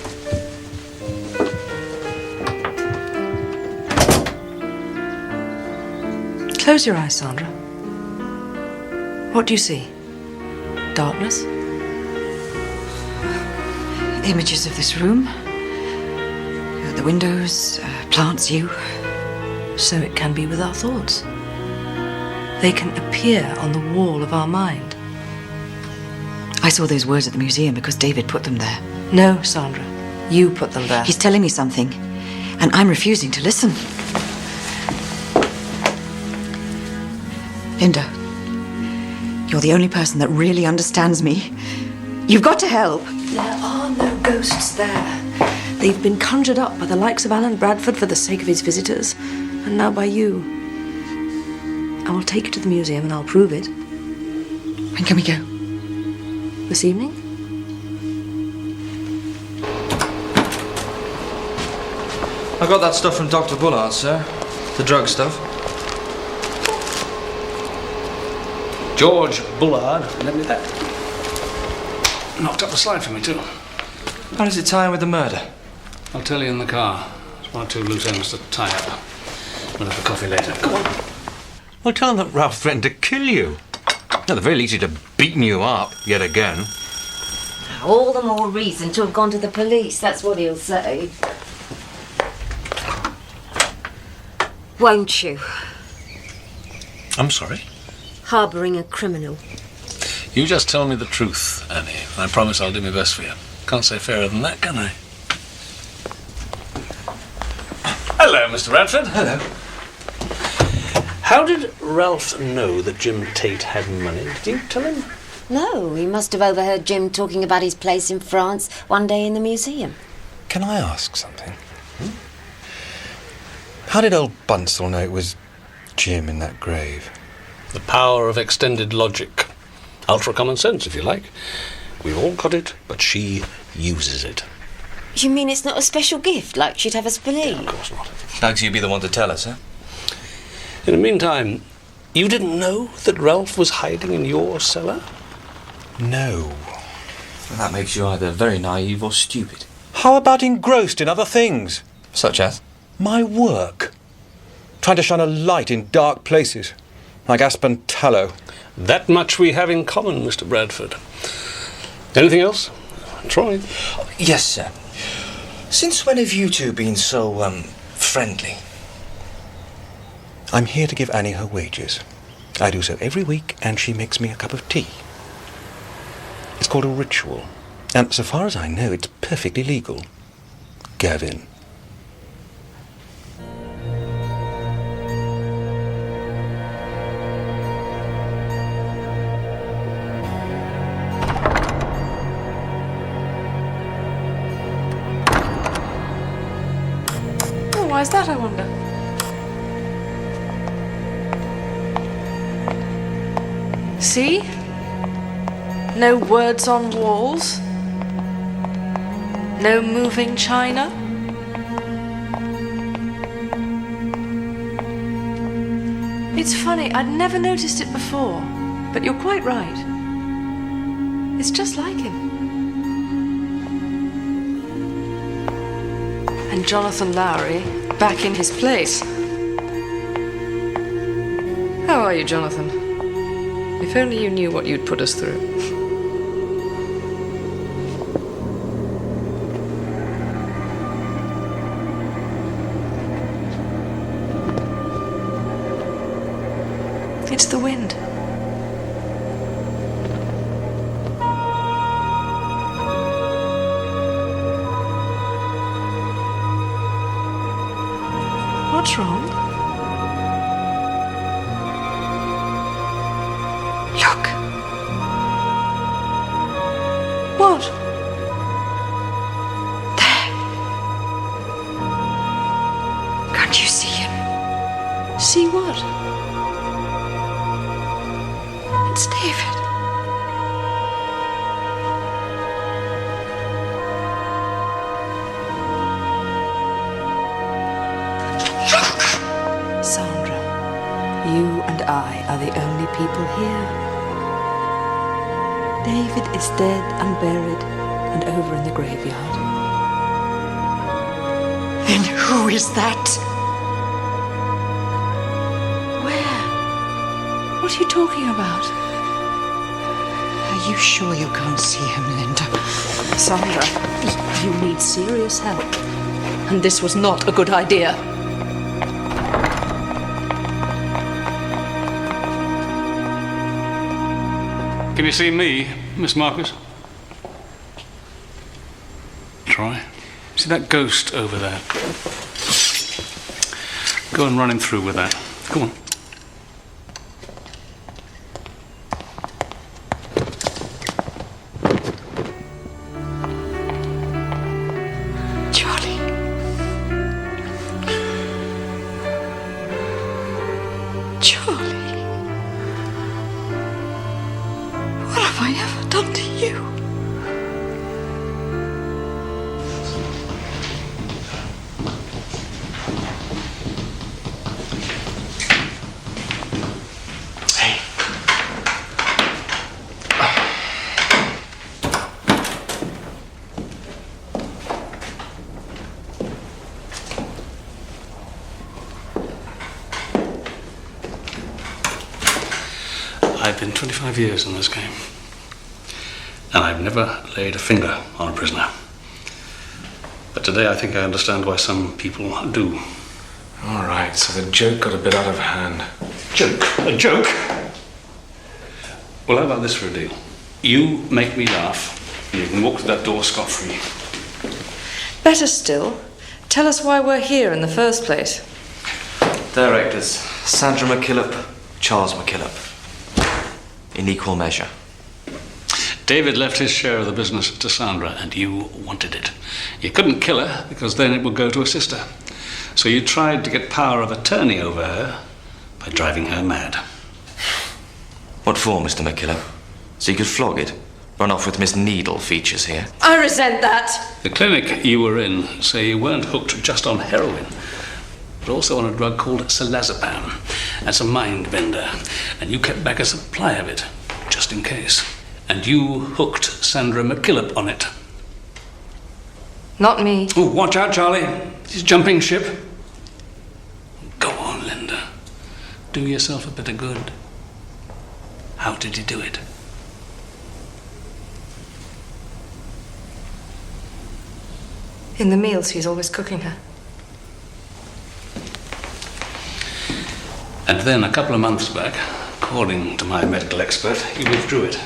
Speaker 20: Close your eyes, Sandra. What do you see? Darkness?
Speaker 2: images of this room. The windows, plants, you.
Speaker 4: So it can be with our thoughts. They can appear on the wall of our mind.
Speaker 2: I saw those words at the museum because David put them there.
Speaker 4: No, Sandra. You put them there.
Speaker 2: He's telling me something, and I'm refusing to listen. Linda, you're the only person that really understands me. You've got to help.
Speaker 4: There are no ghosts there. They've been conjured up by the likes of Alan Bradford for the sake of his visitors, and now by you. I will take you to the museum and I'll prove it.
Speaker 2: When can we go?
Speaker 4: This evening?
Speaker 12: I got that stuff from Dr. Bullard, sir. The drug stuff.
Speaker 10: George Bullard lent me that. Knocked up the slide for me, too.
Speaker 12: How does it tie in with the murder?
Speaker 10: I'll tell you in the car. There's one or two loose ends to tie up. We'll have a coffee later. Come on.
Speaker 14: Well, tell him that Ralph threatened to kill you. At the very least, he'd have beaten you up yet again.
Speaker 13: All the more reason to have gone to the police, that's what he'll say. Won't you?
Speaker 10: I'm sorry?
Speaker 13: Harbouring a criminal.
Speaker 10: You just tell me the truth, Annie. I promise I'll do my best for you. Can't say fairer than that, can I? Hello, Mr. Bradford.
Speaker 12: Hello.
Speaker 10: How did Ralph know that Jim Tate had money? Did you tell him?
Speaker 13: No, he must have overheard Jim talking about his place in France one day in the museum.
Speaker 14: Can I ask something? How did old Bunsell know it was Jim in that grave?
Speaker 10: The power of extended logic. Ultra common sense, if you like. We've all got it, but she uses it.
Speaker 13: You mean it's not a special gift, like she'd have us believe?
Speaker 10: Of course not.
Speaker 12: Thanks, you'd be the one to tell us, huh?
Speaker 10: In the meantime, you didn't know that Ralph was hiding in your cellar?
Speaker 14: No.
Speaker 12: Well, that makes you either very naive or stupid.
Speaker 14: How about engrossed in other things?
Speaker 12: Such as?
Speaker 14: My work. Trying to shine a light in dark places, like aspen tallow.
Speaker 10: That much we have in common, Mr. Bradford. Anything else? Troy?
Speaker 12: Yes, sir. Since when have you two been so, friendly?
Speaker 14: I'm here to give Annie her wages. I do so every week, and she makes me a cup of tea. It's called a ritual, and so far as I know, it's perfectly legal. Gavin.
Speaker 4: Oh, why is that, I wonder? See? No words on walls. No moving china. It's funny, I'd never noticed it before, but you're quite right. It's just like him. And Jonathan Lowry back in his place. How are you, Jonathan? If only you knew what you'd put us through. It's the wind. What's wrong?
Speaker 2: Look.
Speaker 4: What?
Speaker 2: There. Can't you see him?
Speaker 4: See what?
Speaker 2: It's David.
Speaker 4: Sandra, you and I are the only people here. David is dead and buried and over in the graveyard.
Speaker 2: Then who is that?
Speaker 4: Where? What are you talking about?
Speaker 2: Are you sure you can't see him, Linda?
Speaker 4: Sandra, you need serious help. And this was not a good idea.
Speaker 3: Can you see me, Miss Marcus? Try. See that ghost over there? Go and run him through with that. Come on.
Speaker 2: Charlie. Charlie. What have I ever done to you?
Speaker 3: I've been 25 years in this game, and I've never laid a finger on a prisoner. But today I think I understand why some people do.
Speaker 7: All right, so the joke got a bit out of hand.
Speaker 3: Joke? A joke? Well, how about this for a deal? You make me laugh, and you can walk to that door scot-free.
Speaker 4: Better still, tell us why we're here in the first place.
Speaker 12: Directors, Sandra MacKillop, Charles MacKillop. In equal measure.
Speaker 3: David left his share of the business to Sandra, and you wanted it. You couldn't kill her, because then it would go to a sister. So you tried to get power of attorney over her by driving her mad.
Speaker 12: What for, Mr. MacKillop? So you could flog it? Run off with Miss Needle features here?
Speaker 4: I resent that.
Speaker 3: The clinic you were in say you weren't hooked just on heroin, but also on a drug called Silazepam. That's a mind bender, and you kept back a supply of it, just in case. And you hooked Sandra MacKillop on it.
Speaker 4: Not me.
Speaker 3: Oh, watch out, Charlie. He's jumping ship. Go on, Linda. Do yourself a bit of good. How did you do it?
Speaker 4: In the meals he's always cooking her.
Speaker 3: And then, a couple of months back, according to my medical expert, he withdrew it.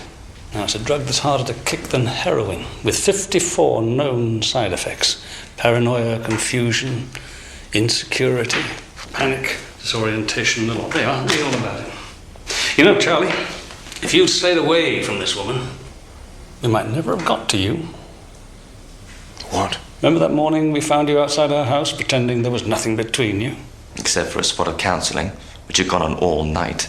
Speaker 3: Now, it's a drug that's harder to kick than heroin, with 54 known side effects. Paranoia, confusion, insecurity, panic, disorientation, the lot. There you are, read all about it. You know, Charlie, if you'd stayed away from this woman, we might never have got to you.
Speaker 7: What?
Speaker 3: Remember that morning we found you outside our house, pretending there was nothing between you?
Speaker 12: Except for a spot of counselling, which had gone on all night.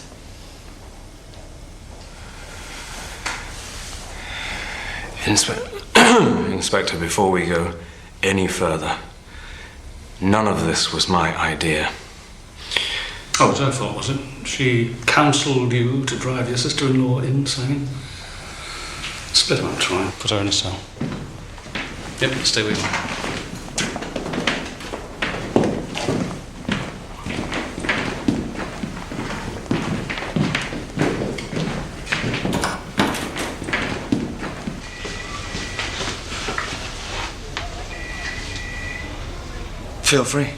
Speaker 7: Inspector, before we go any further, none of this was my idea.
Speaker 3: Oh, it was her fault, was it? She counselled you to drive your sister-in-law insane? Split her up, Troy. Put her in a cell. Yep, stay with me.
Speaker 12: Feel free.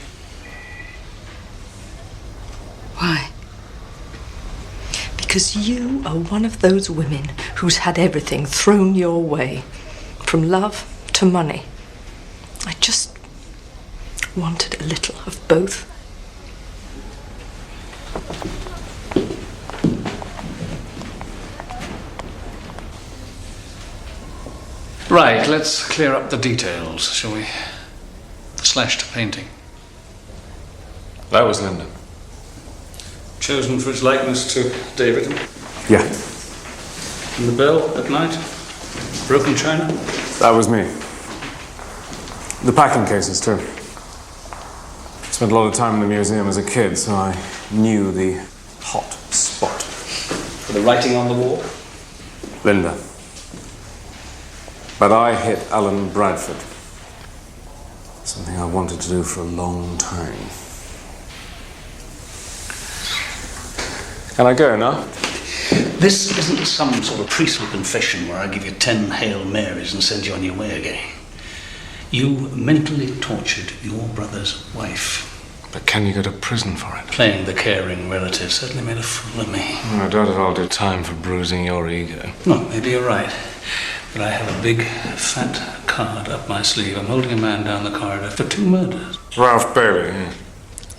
Speaker 4: Why? Because you are one of those women who's had everything thrown your way, from love to money. I just wanted a little of both.
Speaker 3: Right, let's clear up the details, shall we? The slashed painting.
Speaker 7: That was Linda.
Speaker 3: Chosen for its likeness to David.
Speaker 7: Yeah.
Speaker 3: And the bell at night? Broken china?
Speaker 7: That was me. The packing cases, too. Spent a lot of time in the museum as a kid, so I knew the hot spot.
Speaker 3: For the writing on the wall?
Speaker 7: Linda. But I hit Alan Bradford. Something I wanted to do for a long time. Can I go now?
Speaker 10: This isn't some sort of priestly confession where I give you 10 Hail Marys and send you on your way again. You mentally tortured your brother's wife.
Speaker 7: But can you go to prison for it?
Speaker 10: Playing the caring relative certainly made a fool of me.
Speaker 7: I doubt if I'll do time for bruising your ego.
Speaker 10: No, maybe you're right. But I have a big, fat card up my sleeve. I'm holding a man down the corridor for 2 murders.
Speaker 7: Ralph Bailey, yeah.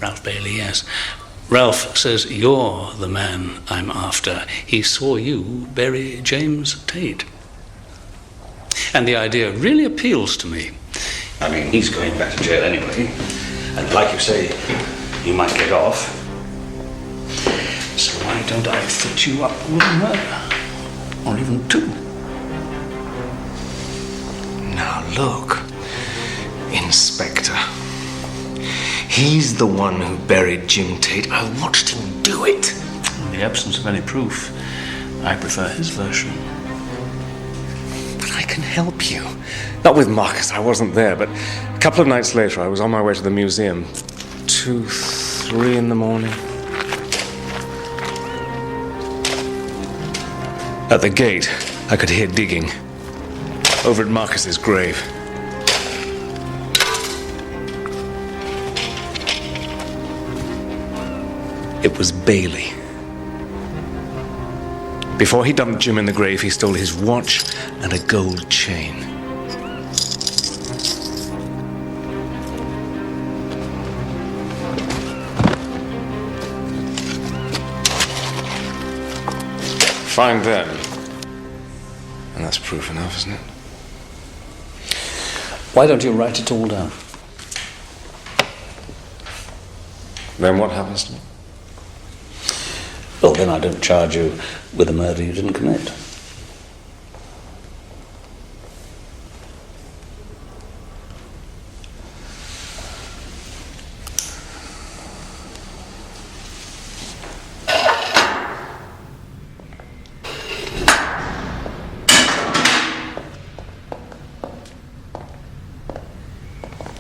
Speaker 10: Ralph Bailey, yes. Ralph says you're the man I'm after. He saw you bury James Tate. And the idea really appeals to me. I mean, he's going back to jail anyway. And like you say, you might get off. So why don't I fit you up with a murder? Or even 2?
Speaker 15: Now look, Inspector. He's the one who buried Jim Tate. I watched him do it.
Speaker 10: In the absence of any proof, I prefer his version.
Speaker 7: But I can help you. Not with Marcus, I wasn't there, but a couple of nights later I was on my way to the museum. 2, 3 in the morning. At the gate, I could hear digging. Over at Marcus's grave. It was Bailey. Before he dumped Jim in the grave, he stole his watch and a gold chain. Find them. And that's proof enough, isn't it?
Speaker 10: Why don't you write it all down?
Speaker 7: Then what happens to me?
Speaker 10: Well, then I don't charge you with a murder you didn't commit.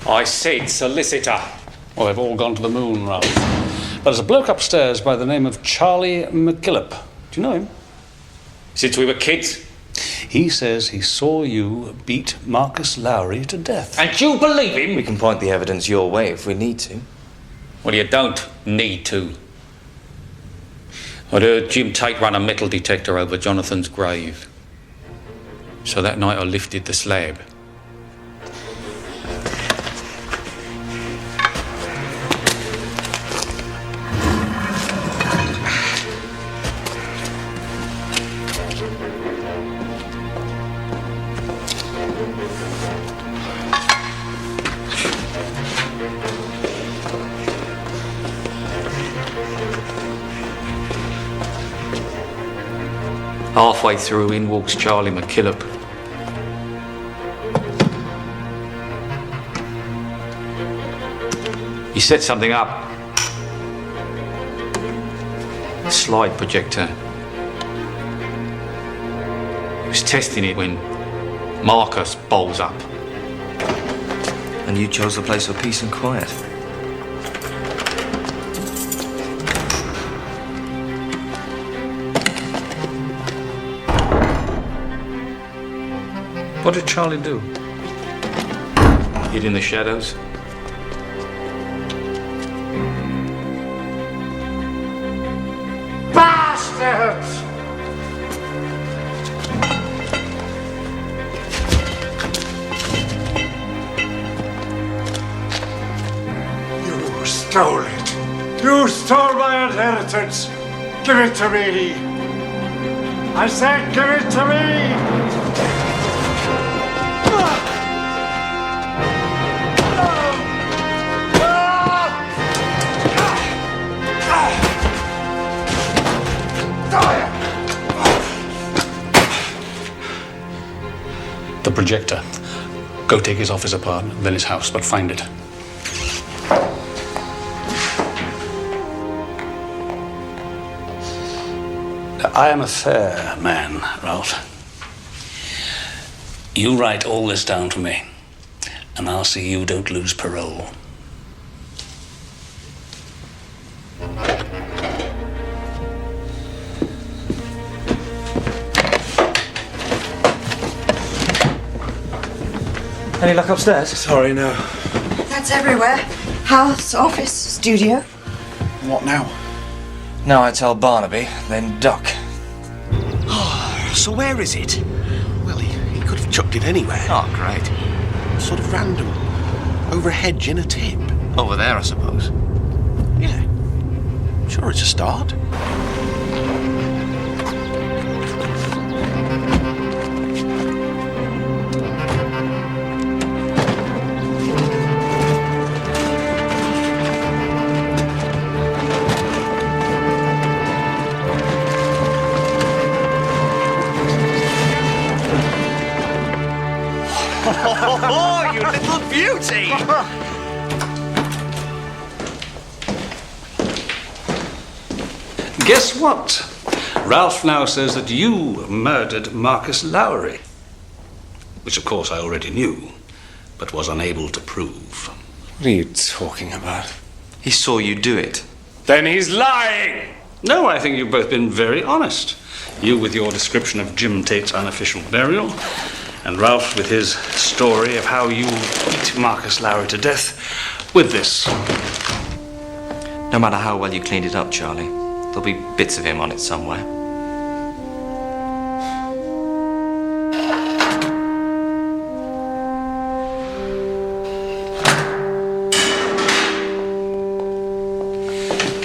Speaker 10: I said solicitor. Well, they've all gone to the moon, Ralph. But there's a bloke upstairs by the name of Charlie McKillop. Do you know him?
Speaker 15: Since we were kids.
Speaker 10: He says he saw you beat Marcus Lowry to death.
Speaker 15: And you believe him?
Speaker 12: We can point the evidence your way if we need to.
Speaker 19: Well, you don't need to. I'd heard Jim Tate run a metal detector over Jonathan's grave. So that night I lifted the slab. Halfway through, in walks Charlie McKillop. He set something up. Slide projector. He was testing it when Marcus bowls up.
Speaker 12: And you chose the place for peace and quiet.
Speaker 10: What did Charlie do?
Speaker 19: Hid in the shadows.
Speaker 15: Bastards!
Speaker 17: You stole it. You stole my inheritance. Give it to me. I said give it to me.
Speaker 10: The projector. Go take his office apart, then his house, but find it. I am a fair man, Ralph. You write all this down for me, and I'll see you don't lose parole.
Speaker 12: Any luck upstairs?
Speaker 6: Sorry, no.
Speaker 2: That's everywhere. House, office, studio.
Speaker 6: What now?
Speaker 12: Now I tell Barnaby, then duck.
Speaker 8: So where is it? Well, he could have chucked it anywhere.
Speaker 12: Oh, great.
Speaker 8: Sort of random. Over a hedge in a tip.
Speaker 12: Over there, I suppose.
Speaker 8: Yeah. Sure, it's a start.
Speaker 14: Oh, you little beauty!
Speaker 3: Guess what? Ralph now says that you murdered Marcus Lowry. Which, of course, I already knew, but was unable to prove.
Speaker 7: What are you talking about?
Speaker 12: He saw you do it.
Speaker 7: Then he's lying!
Speaker 3: No, I think you've both been very honest. You with your description of Jim Tate's unofficial burial, and Ralph with his story of how you beat Marcus Lowry to death with this.
Speaker 12: No matter how well you cleaned it up, Charlie, there'll be bits of him on it somewhere.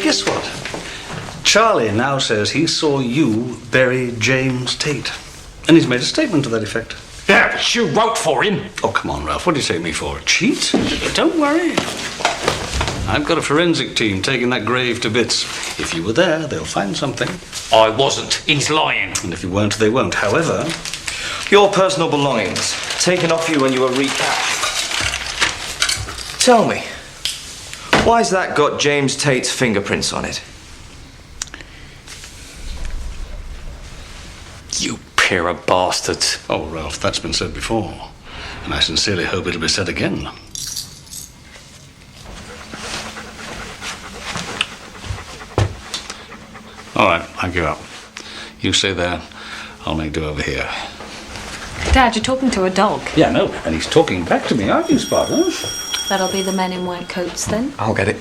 Speaker 3: Guess what? Charlie now says he saw you bury James Tate. And he's made a statement to that effect.
Speaker 15: Yeah, but you wrote for him.
Speaker 3: Oh, come on, Ralph. What do you take me for? A cheat? Don't worry. I've got a forensic team taking that grave to bits. If you were there, they'll find something.
Speaker 15: I wasn't. He's lying.
Speaker 3: And if you weren't, they won't. However...
Speaker 12: Your personal belongings, taken off you when you were recapped. Tell me, why's that got James Tate's fingerprints on it?
Speaker 15: You pair of bastards.
Speaker 3: Oh, Ralph, that's been said before. And I sincerely hope it'll be said again. All right, I give up. You stay there. I'll make do over here.
Speaker 5: Dad, you're talking to a dog.
Speaker 3: Yeah, no, and he's talking back to me, aren't you, Sparta?
Speaker 5: That'll be the men in white coats then.
Speaker 14: I'll get it.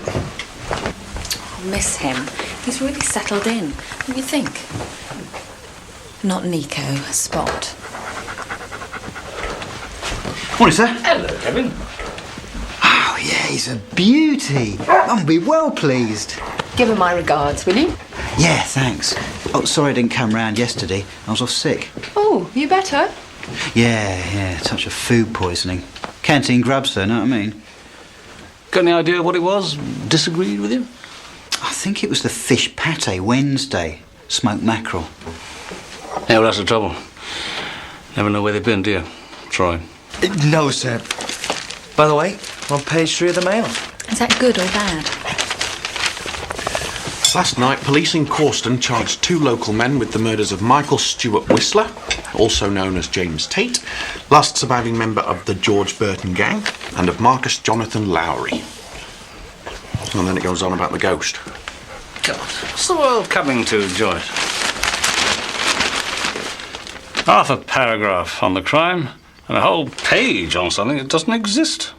Speaker 5: I'll miss him. He's really settled in. What do you think? Not Nico, Spot.
Speaker 9: Morning, sir.
Speaker 3: Hello, Kevin.
Speaker 9: Oh, yeah, he's a beauty. I'll be well pleased.
Speaker 4: Give him my regards, will you?
Speaker 9: Yeah, thanks. Oh, sorry I didn't come round yesterday. I was off sick.
Speaker 4: Oh, you better?
Speaker 9: Yeah, touch of food poisoning. Canteen grubs, though, know what I mean?
Speaker 3: Got any idea what it was? Disagreed with you?
Speaker 9: I think it was the fish pate Wednesday. Smoked mackerel.
Speaker 3: Yeah, well, that's the trouble. Never know where they've been, do you? Troy?
Speaker 12: No, sir. By the way, on page 3 of the Mail.
Speaker 5: Is that good or bad?
Speaker 6: Last night, police in Corston charged 2 local men with the murders of Michael Stewart Whistler, also known as James Tate, last surviving member of the George Burton gang, and of Marcus Jonathan Lowry. And then it goes on about the ghost.
Speaker 3: God, what's the world coming to, Joyce? Half a paragraph on the crime, and a whole page on something that doesn't exist.